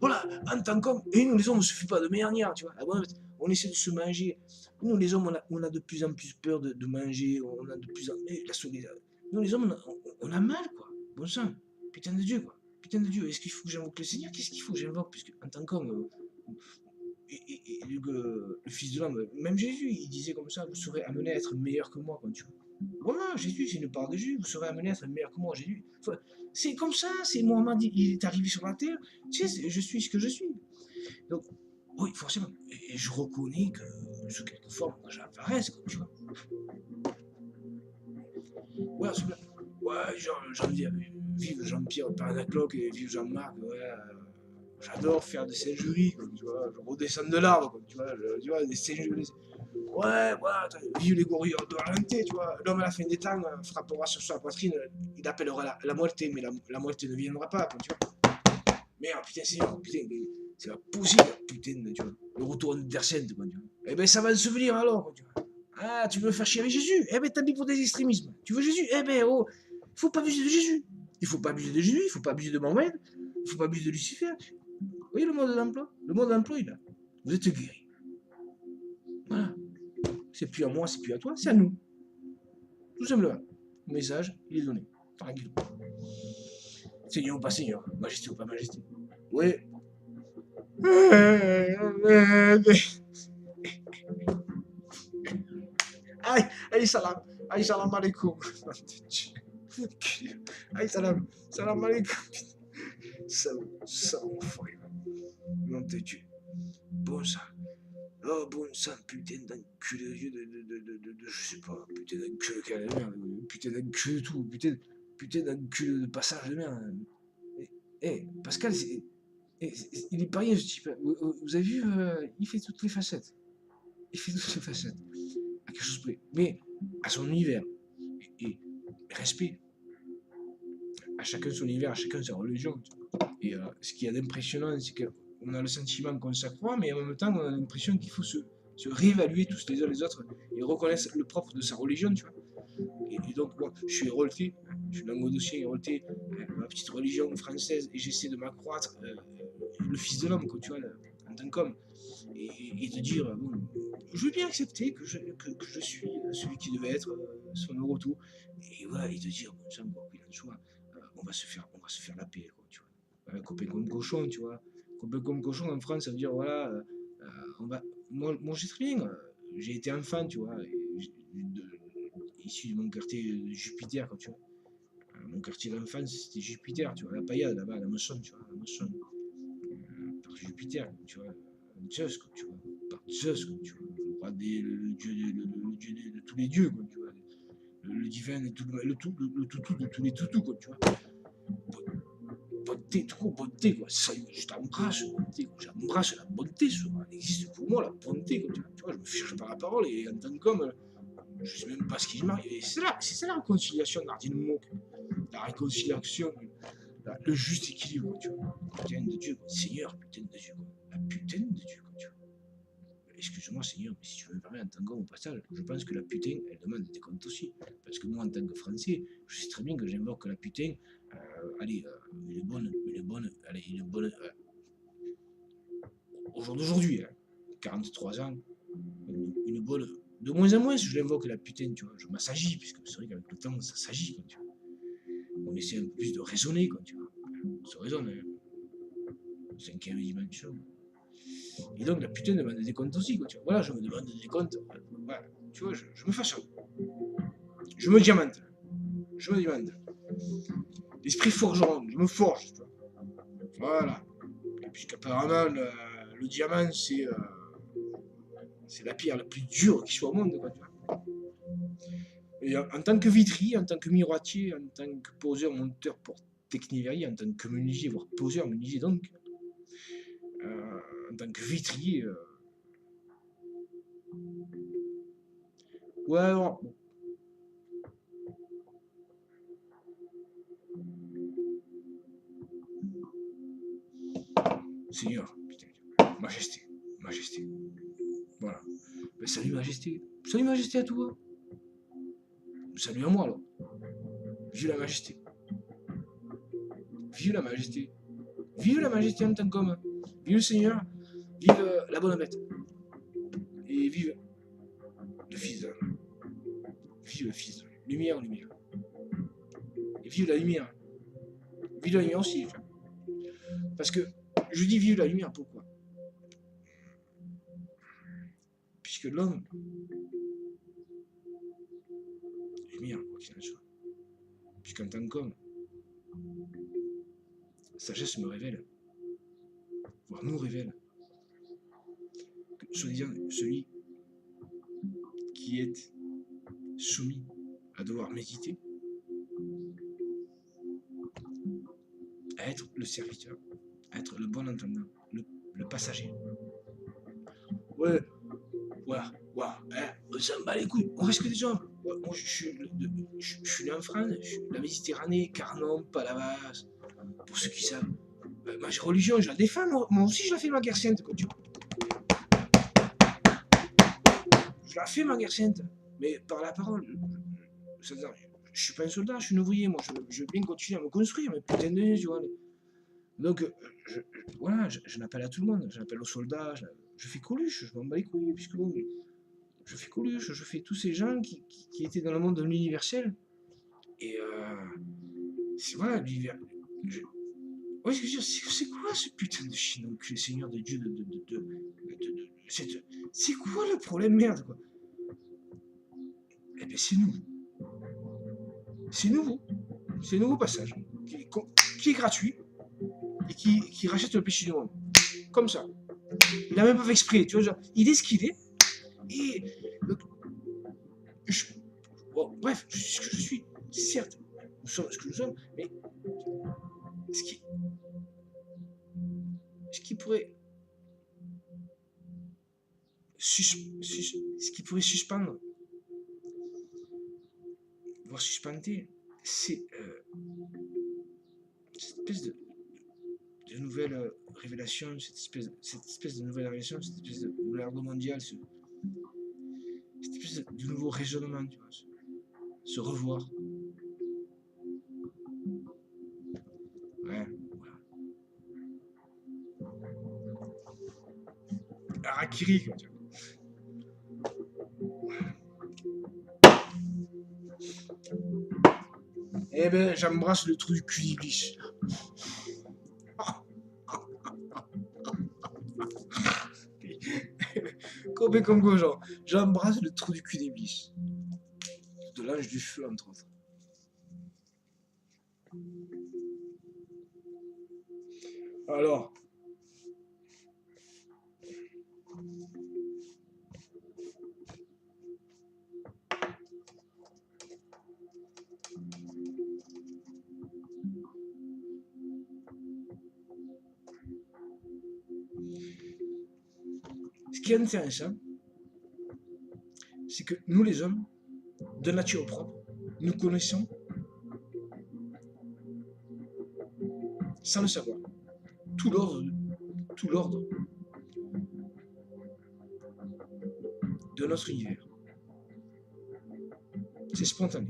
voilà, en tant qu'homme, et nous les hommes, on se fait pas de manière, tu vois. On essaie de se manger. Nous les hommes, on a de plus en plus peur de manger, on a de plus en plus la solidarité. Nous les hommes, on a mal, quoi. Bon sang, putain de Dieu, quoi. Putain de Dieu, est-ce qu'il faut que j'invoque le Seigneur? Qu'est-ce qu'il faut que j'invoque? Puisque en tant qu'homme, le Fils de l'homme, même Jésus, il disait comme ça, vous serez amené à être meilleur que moi, quand tu vois. Voilà, Jésus, c'est une part de Jésus, vous serez amené à être meilleur que moi, Jésus. Enfin, c'est comme ça, c'est Mohamed, il est arrivé sur la terre, tu sais, je suis ce que je suis. Donc, oui, forcément, et je reconnais que sous quelque forme, j'apparaisse, tu vois. Ouais, j'ai envie de dire, vive Jean-Pierre Parnacloc et vive Jean-Marc, ouais, j'adore faire des Saint-Jury, tu vois, je redescends de l'arbre, tu vois, des Saint-Jury. Ouais, voilà, vive les gorilles de la tu vois. L'homme à la fin des temps frappera sur sa poitrine, il appellera la moitié, mais la moitié ne viendra pas, tu vois. Merde, putain, c'est pas possible, putain, tu vois. Le retour d'Andersen, quoi, tu vois. Eh ben, ça va se venir alors, tu vois. Ah, tu veux faire chier avec Jésus? Eh ben, t'as mis pour des extrémismes. Tu veux Jésus? Eh ben, oh, faut pas abuser de Jésus. Il faut pas abuser de Jésus, il faut pas abuser de Mohamed, il faut pas abuser de Lucifer. Vous voyez le mode d'emploi? Le mode d'emploi, là. Vous êtes guéris. Voilà. C'est plus à moi, c'est plus à toi, c'est à nous. Tout simplement. Le message, il est donné. Tranquille. Seigneur ou pas Seigneur, majesté ou pas majesté. Oui. Aïe, aïe salam, aïe salam alaikum. Aïe salam, salam alaikum. Ça, enfoiré. Nom de Dieu. Bon sang. Oh, bon sang, putain d'enculé de je sais pas, putain d'enculé de merde, putain d'enculé de tout, putain d'enculé de passage de merde. Pascal, il est pas rien ce type. Vous avez vu, il fait toutes les facettes. Il fait toutes les facettes. À quelque chose près. Mais à son univers. Et respect. À chacun son univers, à chacun sa religion. Et ce qu'il y a d'impressionnant, c'est qu'on a le sentiment qu'on s'accroît, mais en même temps, on a l'impression qu'il faut se réévaluer tous les uns les autres et reconnaître le propre de sa religion, tu vois. Et donc, moi, je suis hérolté, je suis languedocien hérolté, ma petite religion française, et j'essaie de m'accroître le fils de l'homme, quoi, tu vois, en tant qu'homme. Et de dire, bon, je veux bien accepter que je suis celui qui devait être son retour. Et voilà, et de dire, bon, ça, quoi qu'il en soit, on va se faire la paix, quoi, tu vois. Copain comme cochon, tu vois. Copain comme cochon en France, ça veut dire, voilà, on va. Moi j'ai très bien, j'ai été enfant, tu vois, issu de mon quartier Jupiter, quoi, tu vois. Mon quartier d'enfance, c'était Jupiter, tu vois, la paillade là-bas, la Mosson, tu vois, la Mosson. Par Jupiter, tu vois, Zeus, quoi, tu vois, par Zeus, quoi, tu vois, le roi le dieu, le dieu de tous les dieux, quoi, tu vois, le divin, le toutou de tous les toutous, quoi, tu vois. Bonté, trop bonté, quoi. Ça, je t'embrasse, bonté, quoi. J'embrasse la bonté, ça. Elle existe pour moi, la bonté, quoi. Tu vois, je me fiche pas la parole et en tant qu'homme, je sais même pas ce qui se marie. Et c'est ça la réconciliation, Nardine Mouk. La réconciliation, le juste équilibre, tu vois. Putain de Dieu, quoi. Seigneur, putain de Dieu, quoi. La putain de Dieu, quoi, tu vois. Excuse-moi, Seigneur, mais si tu me permets, en tant qu'homme au passage, je pense que la putain, elle demande des comptes aussi. Parce que moi, en tant que Français, je sais très bien que j'invoque la putain, allez, une bonne, au jour d'aujourd'hui, hein, 43 ans, une bonne, de moins en moins, je l'invoque la putain, tu vois, je m'assagis, puisque c'est vrai qu'avec le temps, ça s'agit, quoi, tu vois. On essaie un peu plus de raisonner, quoi, tu vois. Ça raisonne, hein. Cinquième dimension. Et donc, la putain demande des comptes aussi, quoi, tu vois. Voilà, je me demande des comptes, voilà, tu vois, je me façonne. Je me diamante. Je me diamante. L'esprit forgeron, je me forge, tu vois. Voilà. Et puisqu'apparemment, le diamant, c'est la pierre la plus dure qui soit au monde, quoi, tu vois. Et en tant que vitri, en tant que miroitier, en tant que poseur, monteur pour Techniverie, en tant que menuisier, voire poseur, menuisier donc, en tant que vitrier, ouais, alors, Seigneur, putain, majesté, majesté, voilà. Ben, salut majesté à toi. Salut à moi alors. Vive la majesté. Vive la majesté. Vive la majesté en tant qu'homme. Vive le Seigneur. Vive la bonne bête. Et vive le Fils. Vive le Fils. Lumière, lumière. Et vive la lumière. Vive la lumière aussi. Parce que je dis vive la lumière, pourquoi? Puisque l'homme, lumière, quoi qu'il en soit. Puisqu'en tant qu'homme, sagesse me révèle, voire nous révèle, que soi-disant celui qui est soumis à devoir méditer, à être le serviteur, à être le bon entendant, le passager. Ouais, voilà, voilà, hein, on s'en bat les couilles, on reste que des hommes. Ouais, moi, je suis né en France, je suis de la Méditerranée, Carnon, Palavas, pour ceux qui savent. Ma religion, je la défends, moi aussi je la fais ma guerre sainte, quoi, tu vois. Je la fais ma guerre sainte, mais par la parole. C'est-à-dire, je suis pas un soldat, je suis un ouvrier, moi, je veux bien continuer à me construire, mais putain de tu vois. Donc, voilà, je n'appelle à tout le monde, je l'appelle aux soldats, je fais Coluche, je m'en bats les couilles, puisque bon, je fais Coluche, je fais tous ces gens qui étaient dans le monde de l'universel. Et voilà, l'univers. Ouais, ce que je veux dire, c'est quoi ce putain de chien enculé, Seigneur de Dieu, c'est quoi le problème, merde, quoi? Eh ben, c'est nous. C'est nouveau. C'est un nouveau passage qui est gratuit et qui rachète le péché du monde. Comme ça. Il n'a même pas fait exprès, tu vois, genre, il est ce qu'il est. Et donc, bon, bref, je suis ce que je suis. Certes, nous sommes ce que nous sommes, mais ce qui pourrait ce qui pourrait suspendre, voire suspender, c'est cette espèce de nouvelle révélation, cette espèce de nouvelle révélation, cette espèce de nouvel ordre mondial, cette espèce de nouveau raisonnement, tu vois, se revoir. Ouais, voilà. Harakiri, quoi, tu vois. Eh ben, j'embrasse le trou du cul d'Iblis. Copé Congo, genre, j'embrasse le trou du cul d'Iblis. De l'âge du feu, entre autres. Alors, ce qui est intéressant, c'est que nous les hommes, de nature propre, nous connaissons, sans le savoir, tout l'ordre de notre univers. C'est spontané.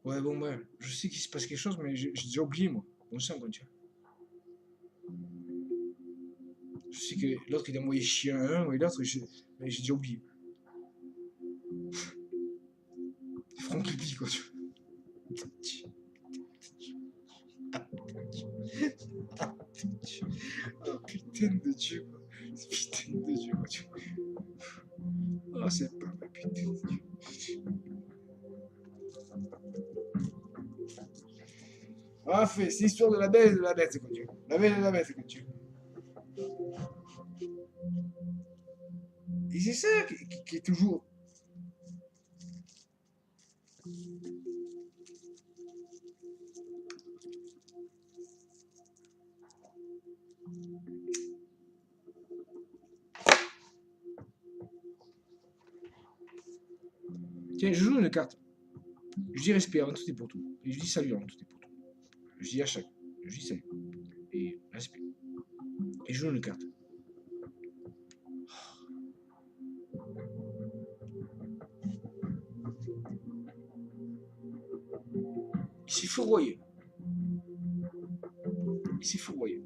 Ouais, bon, ouais, je sais qu'il se passe quelque chose, mais j'ai déjà oublié, moi. On sent quand tu vois. Je sais que l'autre, il a envoyé chier un, et l'autre, mais j'ai déjà oublié. Franck Levy, quoi, tu vois. Oh, putain de Dieu, quoi. Putain de Dieu, quoi, tu vois. Oh, c'est pas ma putain de Dieu. Ah, fait, c'est l'histoire de la belle et de la bête, quoi, tu vois. La belle et la bête, quoi, tu vois. Et c'est ça qui est toujours. Tiens, je joue une carte. Je dis respect avant tout et pour tout. Et je dis salut avant tout et pour tout. Je dis à chaque. Je dis salut. Et respect. Et je joue une carte. Il s'est fourroyé. Il s'est fourroyé.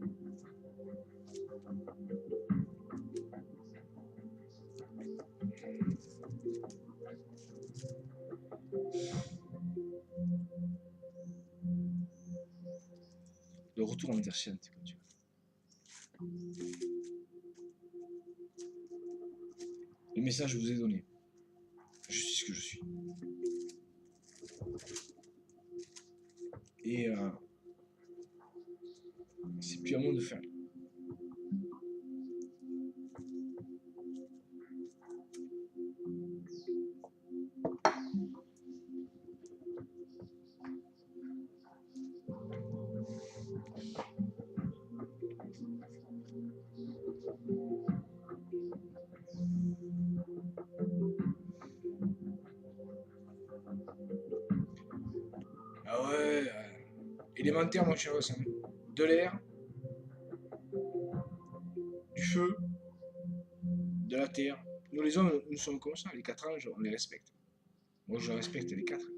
Le retour en interchaîne, c'est comme tu veux. Le message que je vous ai donné. Je suis ce que je suis. Et c'est plus à moi de faire. Ah ouais, élémentaire, mon cher Osam. De l'air, du feu, de la terre. Nous les hommes, nous sommes comme ça. Les quatre anges, on les respecte. Moi, je respecte les quatre.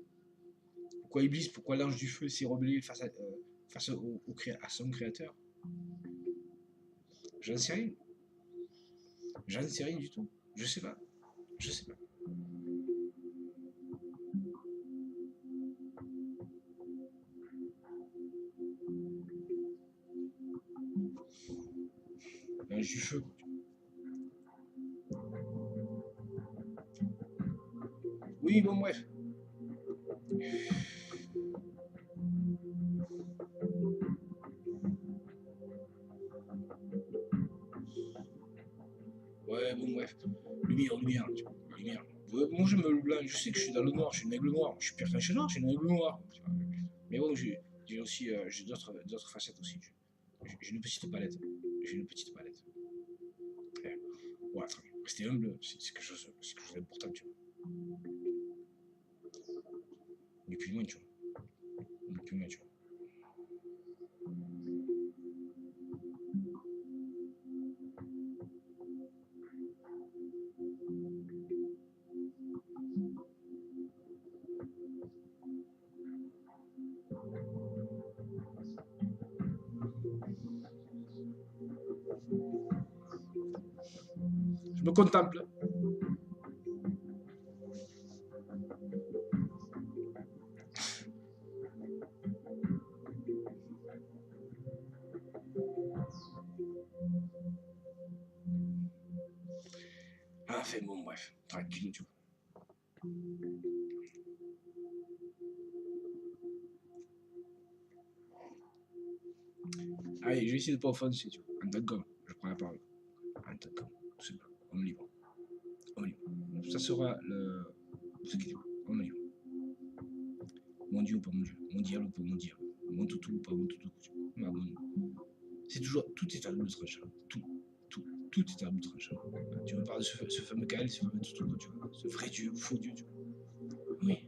Pourquoi Iblis, pourquoi l'ange du feu s'est rebellé face à son créateur? J'en sais rien. J'en sais rien du tout. Je sais pas. Je sais pas. L'ange du feu. Oui, bon, bref. Ouais, bon, bref. Lumière, lumière, tu vois. Lumière. Ouais, moi, j'aime le blanc. Je sais que je suis dans le noir. Je suis une aigle noire. Je suis pire qu'un chat noir. Je suis une aigle noire. Tu vois. Mais bon, j'ai aussi j'ai d'autres facettes aussi. J'ai une petite palette. J'ai une petite palette. Ouais, ouais, attends, rester humble, c'est quelque chose d'important, tu vois. Ni plus ni moins, tu vois. Ni plus ni moins, tu vois. Je me contemple. Enfin bon, bref, tranquille, tu vois. Allez, je vais essayer de pas offenser, tu vois. En tant qu'homme, je prends la parole. En tant qu'homme, c'est pas. Homme libre. Homme libre. Ça sera le. Ne vous inquiétez pas. Homme libre. Mon Dieu ou pas mon Dieu. Mon diable ou pas mon diable. Mon toutou ou pas mon toutou. Ma bonne. C'est toujours. Tout est à double tranchant. Tout est à double tranchant. Tu me parles de ce fameux Kael, ce fameux toutou, tu vois. Ce vrai Dieu, faux Dieu, tu vois. Oui.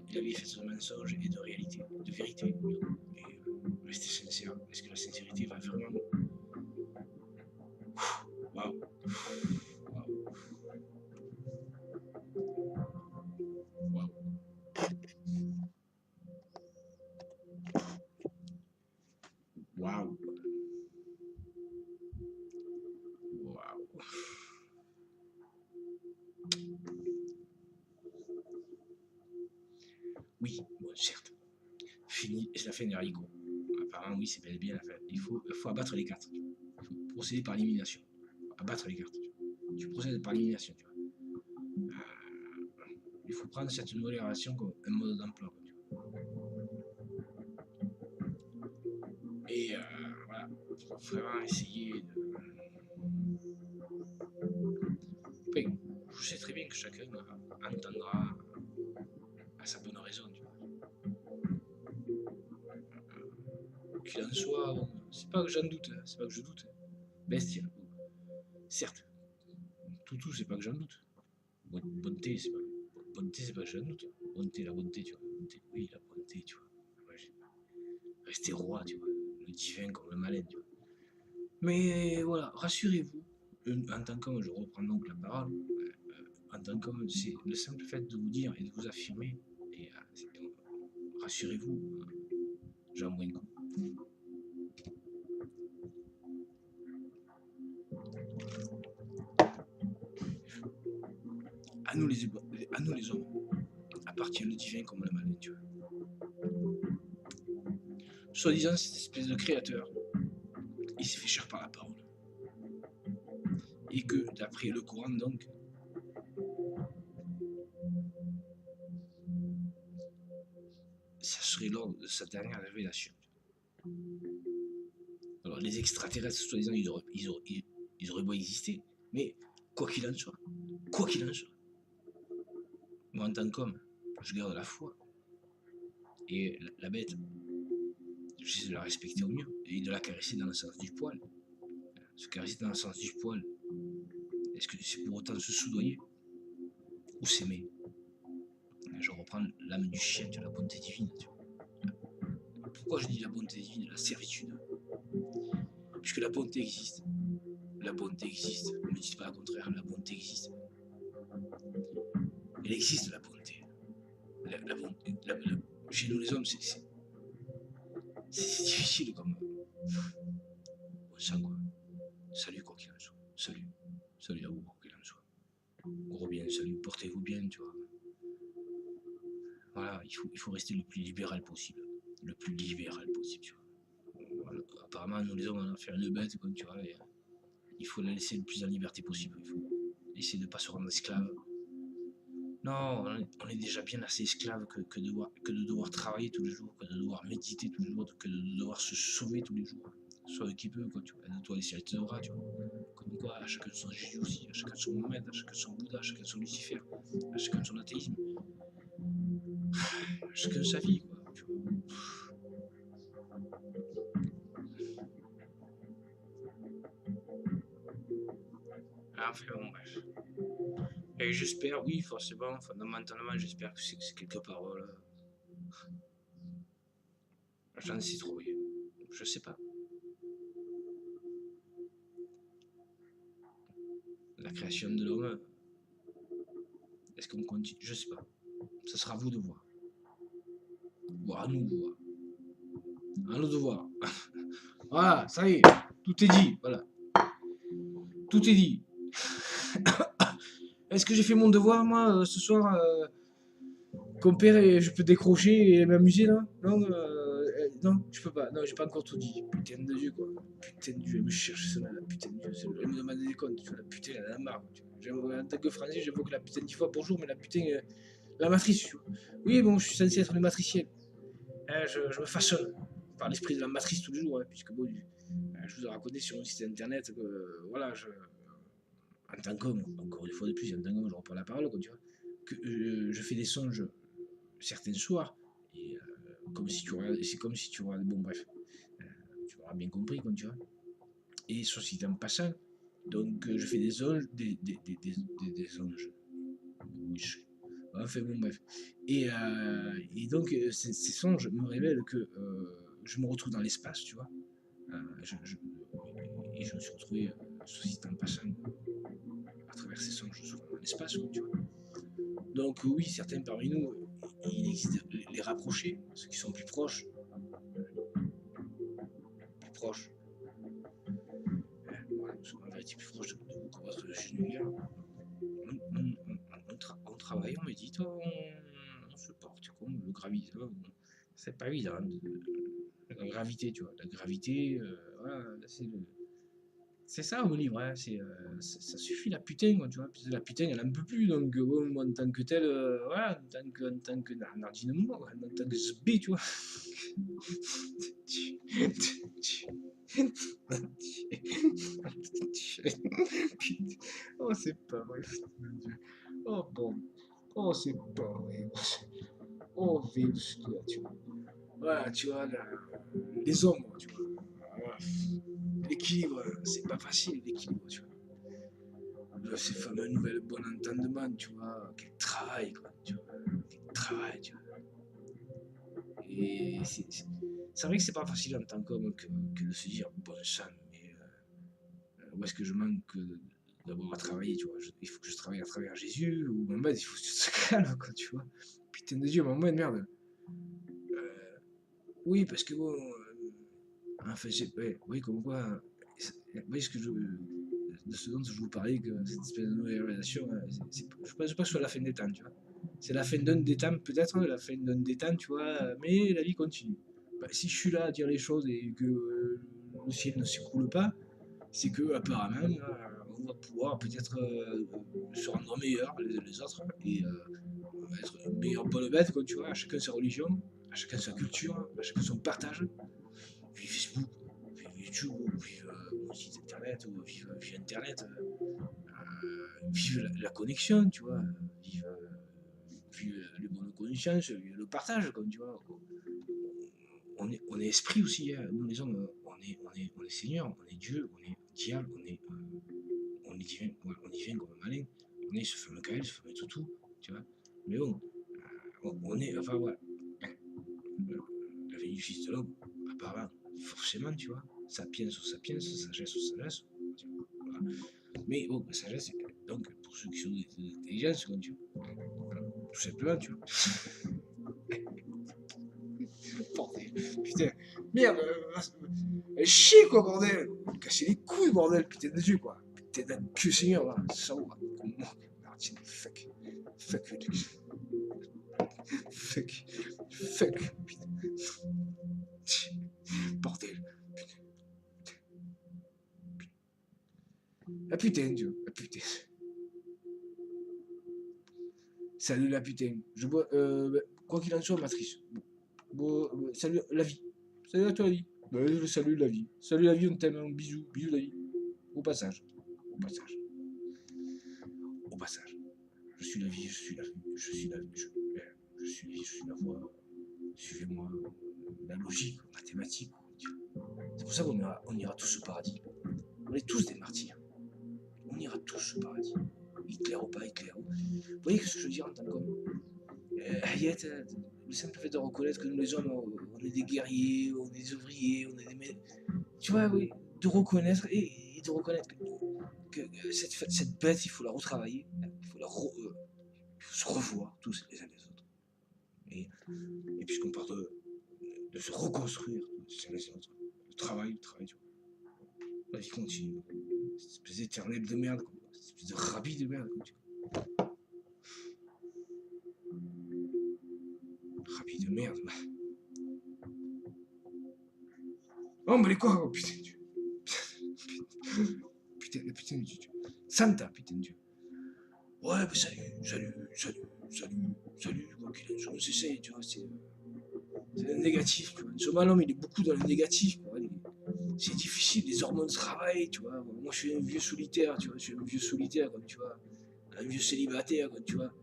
Il avait fait ce mensonge et de réalité, de vérité. Et rester sincère. Est-ce que la sincérité va vraiment. Waouh! Waouh! Waouh! Waouh! Oui, bon, certes. Fini, c'est la fin des haricots. Apparemment, oui, c'est bel et bien la fin. Il faut abattre les cartes. Il faut procéder par élimination. Abattre les cartes. Tu procèdes par élimination, tu vois. Il faut prendre cette nouvelle relation comme un mode d'emploi. Et voilà, il faut vraiment essayer de. Enfin, je sais très bien que chacun entendra à sa bonne raison, tu vois. Qu'il en soit, c'est pas que j'en doute, hein, c'est pas que je doute. Bestia, certes, tout, c'est pas que j'en doute. Bonté, c'est pas. Bonté, c'est pas que j'en doute. Bonté, la bonté, tu vois. Bonté, oui, la bonté, tu vois. Rester roi, tu vois. Le divin comme le malin, tu vois. Mais voilà, rassurez-vous, en tant qu'homme, je reprends donc la parole. En tant qu'homme, c'est le simple fait de vous dire et de vous affirmer. Et rassurez-vous, j'en moins coup. À nous les hommes, appartient le divin comme le malin, tu vois. Soi-disant, cette espèce de créateur, il s'est fait cher par la parole. Et que, d'après le Coran, donc, ça serait lors de sa dernière révélation. Alors, les extraterrestres, soi-disant, ils auraient beau exister, mais quoi qu'il en soit, moi, en tant qu'homme, je garde la foi. Et la bête, j'essaie de la respecter au mieux et de la caresser dans le sens du poil. Se caresser dans le sens du poil, est-ce que c'est pour autant se soudoyer ou s'aimer? Je reprends l'âme du chien, tu vois, la bonté divine. Tu vois. Pourquoi je dis la bonté divine? La servitude. Puisque la bonté existe. La bonté existe. Ne me dites pas le contraire, la bonté existe. Elle existe, la bonté. La bonté. Chez nous les hommes, c'est difficile comme. On sent quoi. Salut quoi qu'il en soit. Salut à vous quoi qu'il en soit. Gros bien, salut, portez-vous bien, tu vois. Voilà, il faut rester le plus libéral possible. Le plus libéral possible, tu vois. Voilà. Apparemment, nous les hommes, on a fait une bête, comme tu vois. Et, il faut la laisser le plus en liberté possible. Il faut essayer de ne pas se rendre esclave. Non, on est déjà bien assez esclave que de devoir travailler tous les jours, que de devoir méditer tous les jours, que de devoir se sauver tous les jours. Soit qui peut, quoi, tu vois. De toi, les ciels te donnera, tu vois. Comme quoi, à chacun son Jésus aussi, à chacun son Mohamed, à chacun son Bouddha, à chacun son Lucifer, à chacun son athéisme. À chacun sa vie, quoi, tu vois. Enfin, bon, bref. Et j'espère, oui, forcément, fondamentalement, j'espère que c'est quelques paroles. J'en sais trop rien. Je sais pas. La création de l'homme, est-ce qu'on continue? Je sais pas. Ça sera à vous de voir. Ou à nous de voir. À nous de voir. Voilà, ça y est, tout est dit. Voilà. Tout est dit. Est-ce que j'ai fait mon devoir, moi, ce soir compère, et je peux décrocher et m'amuser là? Non, non, je peux pas. Non, j'ai pas encore tout dit. Putain de Dieu, quoi. Putain de Dieu, elle me cherche cela, la putain de Dieu. Elle me demande des comptes, tu vois, la putain, elle en a marre. En tant que français, j'évoque la putain 10 fois par jour, mais la putain, la matrice, tu vois. Oui, bon, je suis censé être une matricienne. Je me façonne par l'esprit de la matrice tous les jours, hein, puisque bon, je vous ai raconté sur mon site internet que, voilà, en tant qu'homme, encore une fois de plus, en tant qu'homme, je reprends la parole, quoi, tu vois, que je fais des songes certains soirs, et c'est comme si tu regardes, bon bref, euh, tu m'auras bien compris, quoi, tu vois, et ceci en passant, donc je fais des songes, des songes, oui, enfin bon bref, et donc ces songes me révèlent que je me retrouve dans l'espace, tu vois, et je me suis retrouvé, ceci en passant, à travers ces songes, souvent dans l'espace, quoi, tu vois. Donc oui, certains parmi nous, il existe les rapprochés, ceux qui sont plus proches, voilà, nous sommes en vérité plus proches de vous que votre univers. On travaille, on médite, on se porte, comme le gravitant. C'est pas évident, la gravité, tu vois. La gravité, voilà, c'est ça au livre, hein, ça suffit la putain, quoi, tu vois. La putain, elle en peut plus, donc bon, en tant que tel, voilà, en tant que nardine, en tant que zb, tu vois. Oh, c'est pas vrai, putain de Dieu. Oh, bon. Oh, c'est pas vrai. Oh, Véus, tu vois. Voilà, tu vois, les hommes, tu vois. Voilà. L'équilibre, c'est pas facile, l'équilibre, tu vois. Ces fameux nouvelles bonnes entendements, tu vois, quel travail, quoi, tu vois. Quel travail, tu vois. Et c'est vrai que c'est pas facile en tant qu'homme que de se dire, bon sang, mais où est-ce que je manque d'avoir à travailler, tu vois. Il faut que je travaille à travers Jésus, ou en base, il faut que tu te calmes, quoi, tu vois. Putain de Dieu, maman de merde. Oui, parce que bon, enfin, ouais, oui, comme quoi, vous voyez ce que de ce dont je vous parlais, que cette espèce de nouvelle révélation, je pense pas que ce soit la fin des temps, tu vois. C'est la fin d'un des temps, peut-être, la fin d'un des temps, tu vois, mais la vie continue. Bah, si je suis là à dire les choses et que le ciel ne s'écoule pas, c'est que apparemment, on va pouvoir peut-être se rendre meilleurs les uns les autres et être meilleurs bonnes bêtes, quoi, tu vois, à chacun sa religion, à chacun sa culture, à chacun son partage. Vive Facebook, vive YouTube, vive mon site internet, ou vive Internet, vive la connexion, tu vois, vive les bonnes consciences, vive le partage, comme tu vois. On est esprit aussi, hein. Nous les hommes, on est Seigneur, on est Dieu, on est diable, on est divin, on y vient comme un malin, on est ce fameux Kael, ce fameux toutou, tu vois. Mais bon, on est, enfin voilà, la vie du fils de l'homme, apparemment, forcément, tu vois, sapiens ou sapiens, sagesse ou sagesse, voilà. Mais bon, la sagesse, donc, pour ceux qui sont des intelligences, tu vois, tout simplement, tu vois. Bordel, putain, merde, chier quoi, bordel, casser les couilles, bordel, putain de Dieu, quoi, putain de Dieu Seigneur, là, ça va, fuck, fuck, fuck, fuck, putain, bordel, ah putain, Dieu, ah putain, salut la putain, je bois, quoi qu'il en soit, matrice, bon, salut la vie, salut à toi la vie, salut la vie, on t'aime, bisous, bisous la vie, au passage, au passage, au passage. Je suis la vie, je suis la vie, je suis la vie, je suis la vie, je suis la voix. Suivez-moi, la logique, mathématique. C'est pour ça qu'on ira tous au paradis. On est tous des martyrs. On ira tous au paradis. Hitler ou pas Hitler. Vous voyez ce que je veux dire en tant qu'homme, Hayet, le simple fait de reconnaître que nous les hommes, on est des guerriers, on est des ouvriers, on est des... Tu vois, oui, de reconnaître et de reconnaître que cette bête, il faut la retravailler, il faut se revoir tous les uns les autres. Et puisqu'on parle de se reconstruire les uns les autres, le travail, tu vois. La vie continue. Cette espèce d'éternel de merde, quoi. Cette espèce de rabis de merde, quoi, tu vois. Rabis de merde. Oh, mais les quoi, oh, putain de Dieu. Putain de Dieu. Santa, putain de Dieu. Ouais, mais salut, quoi qu'il en soit, on s'essaye, tu vois, c'est le négatif, tu vois. Ce malhomme, il est beaucoup dans le négatif, quoi. C'est difficile, les hormones travaillent, tu vois. Moi, je suis un vieux solitaire, tu vois, je suis un vieux solitaire, comme tu vois, un vieux célibataire, comme tu vois.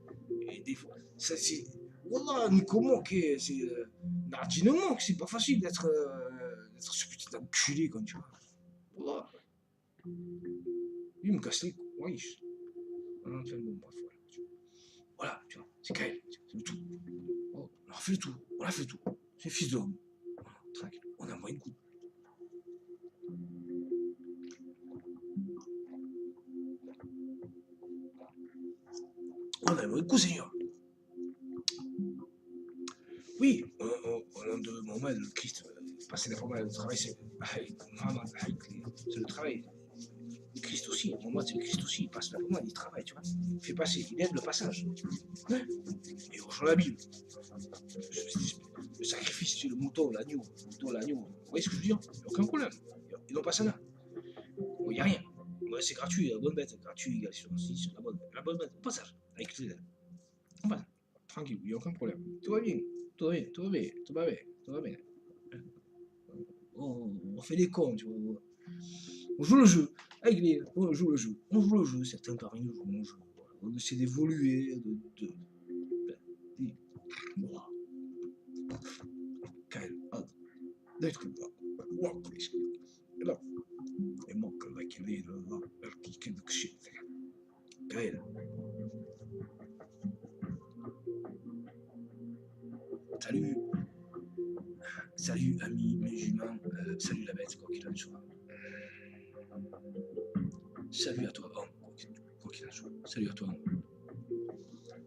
Et des fois, ça, c'est. Wallah, Nico Monk, c'est. Nardine Monk, c'est pas facile d'être ce putain d'enculé, comme tu vois. Wallah. Lui, il me casse les couilles, oui. Enfin, bon, bref, voilà, tu vois, c'est quand même, c'est le tout. Oh, on a fait le tout, on a fait tout. C'est fils d'homme. Voilà, tranquille, on a moins une coupe. On a moins une coupe, Seigneur. Oui, au nom de Mohamed, le Christ, passer la forme de travail, c'est le travail. Le Christ aussi, Mohamed, c'est le Christ aussi, il passe la forme, il travaille, tu vois. Il fait passer, il aide le passage. Ouais. Et on rejoint la Bible. Le sacrifice, c'est le mouton, l'agneau. Vous voyez ce que je veux dire? Il n'y a aucun problème. Ils n'ont pas ça là. Il n'y a rien. Ouais, c'est gratuit, la bonne bête. Gratuit, égale sur la bonne bête. Au passage, avec les aides. On passe. Tranquille, il n'y a aucun problème. Tout va bien. Tout va bien. On fait des cons, tu vois. On joue le jeu. On joue le jeu. Certains parmi nous jouent le jeu. Voilà. On essaie d'évoluer, voilà. Kyle, d'être là. Là. Et moi, que la qu'il est là, qui est de shit. Kyle. Salut, amis musulmans. Salut la bête, quoi qu'il en soit. Salut à toi, quoi qu'il en soit. Salut à toi,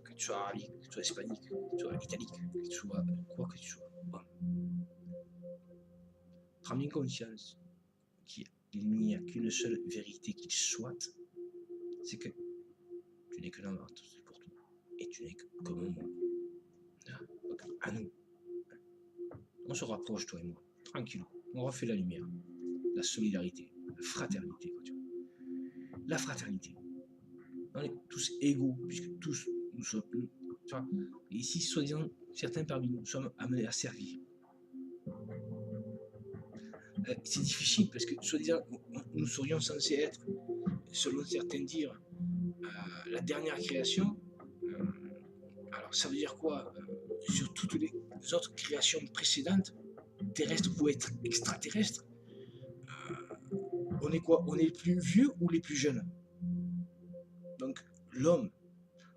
que tu sois arabique, que tu sois hispanique, que tu sois italique, que tu sois quoi que tu sois. Bon. Prends bien conscience qu'il n'y a qu'une seule vérité qu'il soit, c'est que tu n'es que l'homme pour tout, et tu n'es que comme moi. Donc, à nous, on se rapproche, toi et moi, tranquille, on refait la lumière, la solidarité, la fraternité, quoi, tu vois. La fraternité. On est tous égaux, puisque tous nous sommes, tu vois. Et ici, soi-disant, certains parmi nous sommes amenés à servir. C'est difficile parce que, soi-disant, nous serions censés être, selon certains dires, la dernière création. Alors, ça veut dire quoi? Sur toutes les autres créations précédentes, terrestres ou extraterrestres, on est quoi? On est les plus vieux ou les plus jeunes? Donc, l'homme,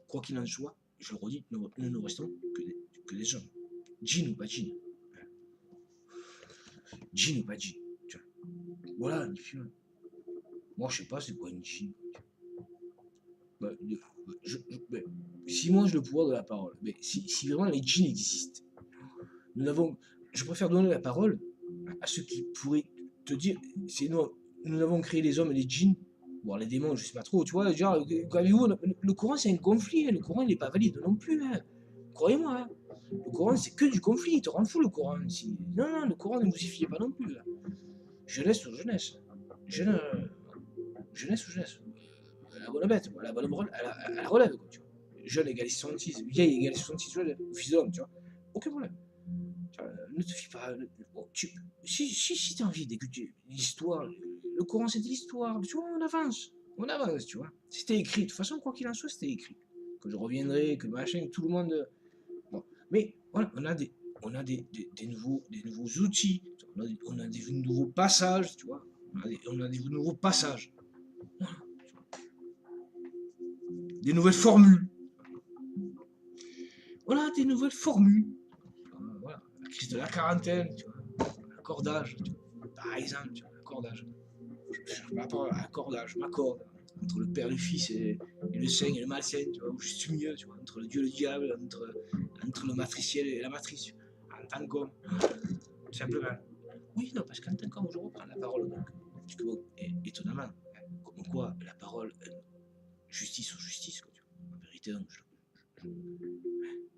quoi qu'il en soit, je le redis, nous ne restons que des hommes. Djinn ou pas djinn. Djinn ou pas djinn. Voilà, ni film. Moi, je sais pas c'est quoi une djinn. Bah, si moi j'ai le pouvoir de la parole, mais si vraiment les djinns existent, je préfère donner la parole à ceux qui pourraient te dire, c'est nous avons créé les hommes et les djinns, voire les démons, je sais pas trop, tu vois, genre, le Coran c'est un conflit, hein, le Coran il n'est pas valide non plus, hein. Croyez-moi, hein. Le Coran c'est que du conflit, il te rend fou le Coran. Non, le Coran ne vous y fiez pas non plus, hein. Jeunesse ou jeunesse. Jeunesse ou jeunesse. La bonne bête, la bonne elle relève, quoi, tu vois. Jeune égale 66, vieille égale 66, jeune, fils d'homme, tu vois. Aucun problème. Ne te fie pas. Si tu as envie d'écouter l'histoire, le Coran c'est de l'histoire, tu vois, on avance, tu vois. C'était écrit, de toute façon, quoi qu'il en soit, c'était écrit. Que je reviendrai, que machin, tout le monde. Bon. Mais voilà, on a des nouveaux outils, on a des nouveaux passages, tu vois. On a des nouveaux passages. Voilà. Des nouvelles formules. Voilà, des nouvelles formules. Voilà, la crise de la quarantaine, tu vois, l'accordage, tu vois, par exemple, tu vois, l'accordage. Je m'accorde entre le père et le fils et le saint et le malsain, tu vois, ou juste mieux, tu vois, entre le dieu et le diable, entre le matriciel et la matrice, en tant qu'homme, tout simplement. Oui, non, parce qu'en tant qu'homme, je reprends la parole, donc, parce que bon, étonnamment, comme quoi la parole, justice ou justice, quoi, tu vois. En vérité, non,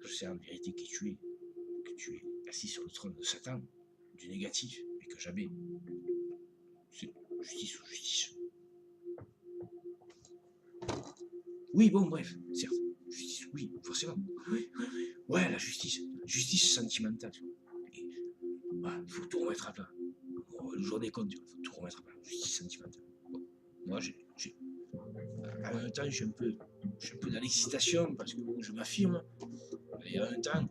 je sais en vérité que tu es assis sur le trône de Satan, du négatif, et que Jamais. C'est justice ou justice. Oui, bon, bref, certes. Justice, oui, forcément. Oui, oui, oui. Ouais, la justice. Justice sentimentale. Et, voilà, il faut tout remettre à plat. Bon, le jour des comptes, il faut tout remettre à plat. Justice sentimentale. Bon, moi, en même temps, je suis un peu dans l'excitation parce que bon, je m'affirme. Et en même temps,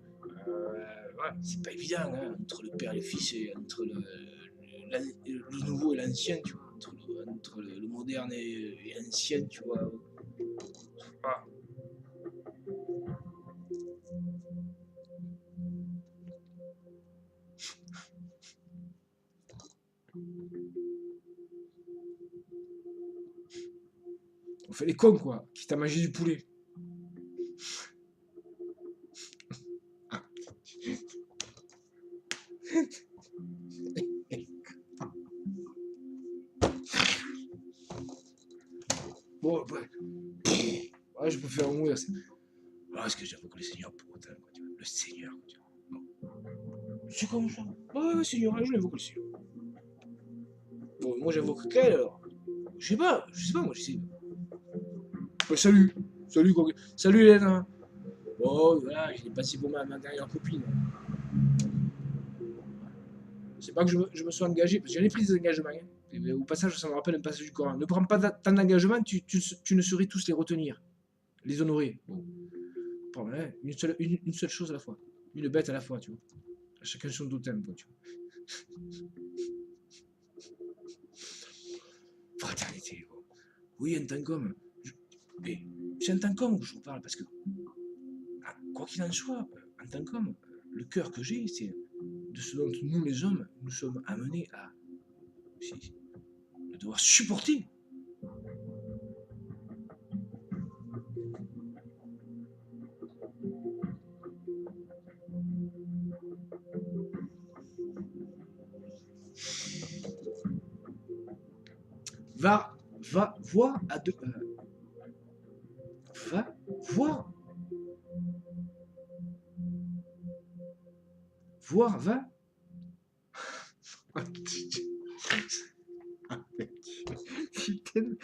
ouais, c'est pas évident hein, entre le père et le fils et entre le nouveau et l'ancien, tu vois, entre le moderne et l'ancien, tu vois. Ah. On fait les cons, quoi, qui t'a mangé du poulet. Bon, ouais. Ouais, je préfère mourir. Parce que j'invoque le Seigneur pour autant, quoi, tu vois. Le Seigneur, quoi, tu vois. Bon. C'est comme ça. Ouais, le Seigneur, je l'invoque le Seigneur. Bon, moi j'invoque quel alors? Je sais pas, moi je sais. Ouais, salut, salut Hélène. Hein. Bon, voilà, je l'ai passé pour ma dernière copine. C'est pas que je me sois engagé, parce que j'en ai pris des engagements. Hein. Et au passage, ça me rappelle un passage du Coran. Ne prends pas tant d'engagements, tu ne saurais tous les retenir, les honorer. Bon. Bon, ouais, une seule chose à la fois. Une bête à la fois, tu vois. Chacun son totem, quoi, tu vois. Fraternité, quoi. Oui, en tant qu'homme. Mais c'est en tant qu'homme que je vous parle, parce que, quoi qu'il en soit, en tant qu'homme, le cœur que j'ai, c'est de ce dont nous, les hommes, nous sommes amenés à devoir supporter. Va voir à deux. Va voir. Voir, va. Putain.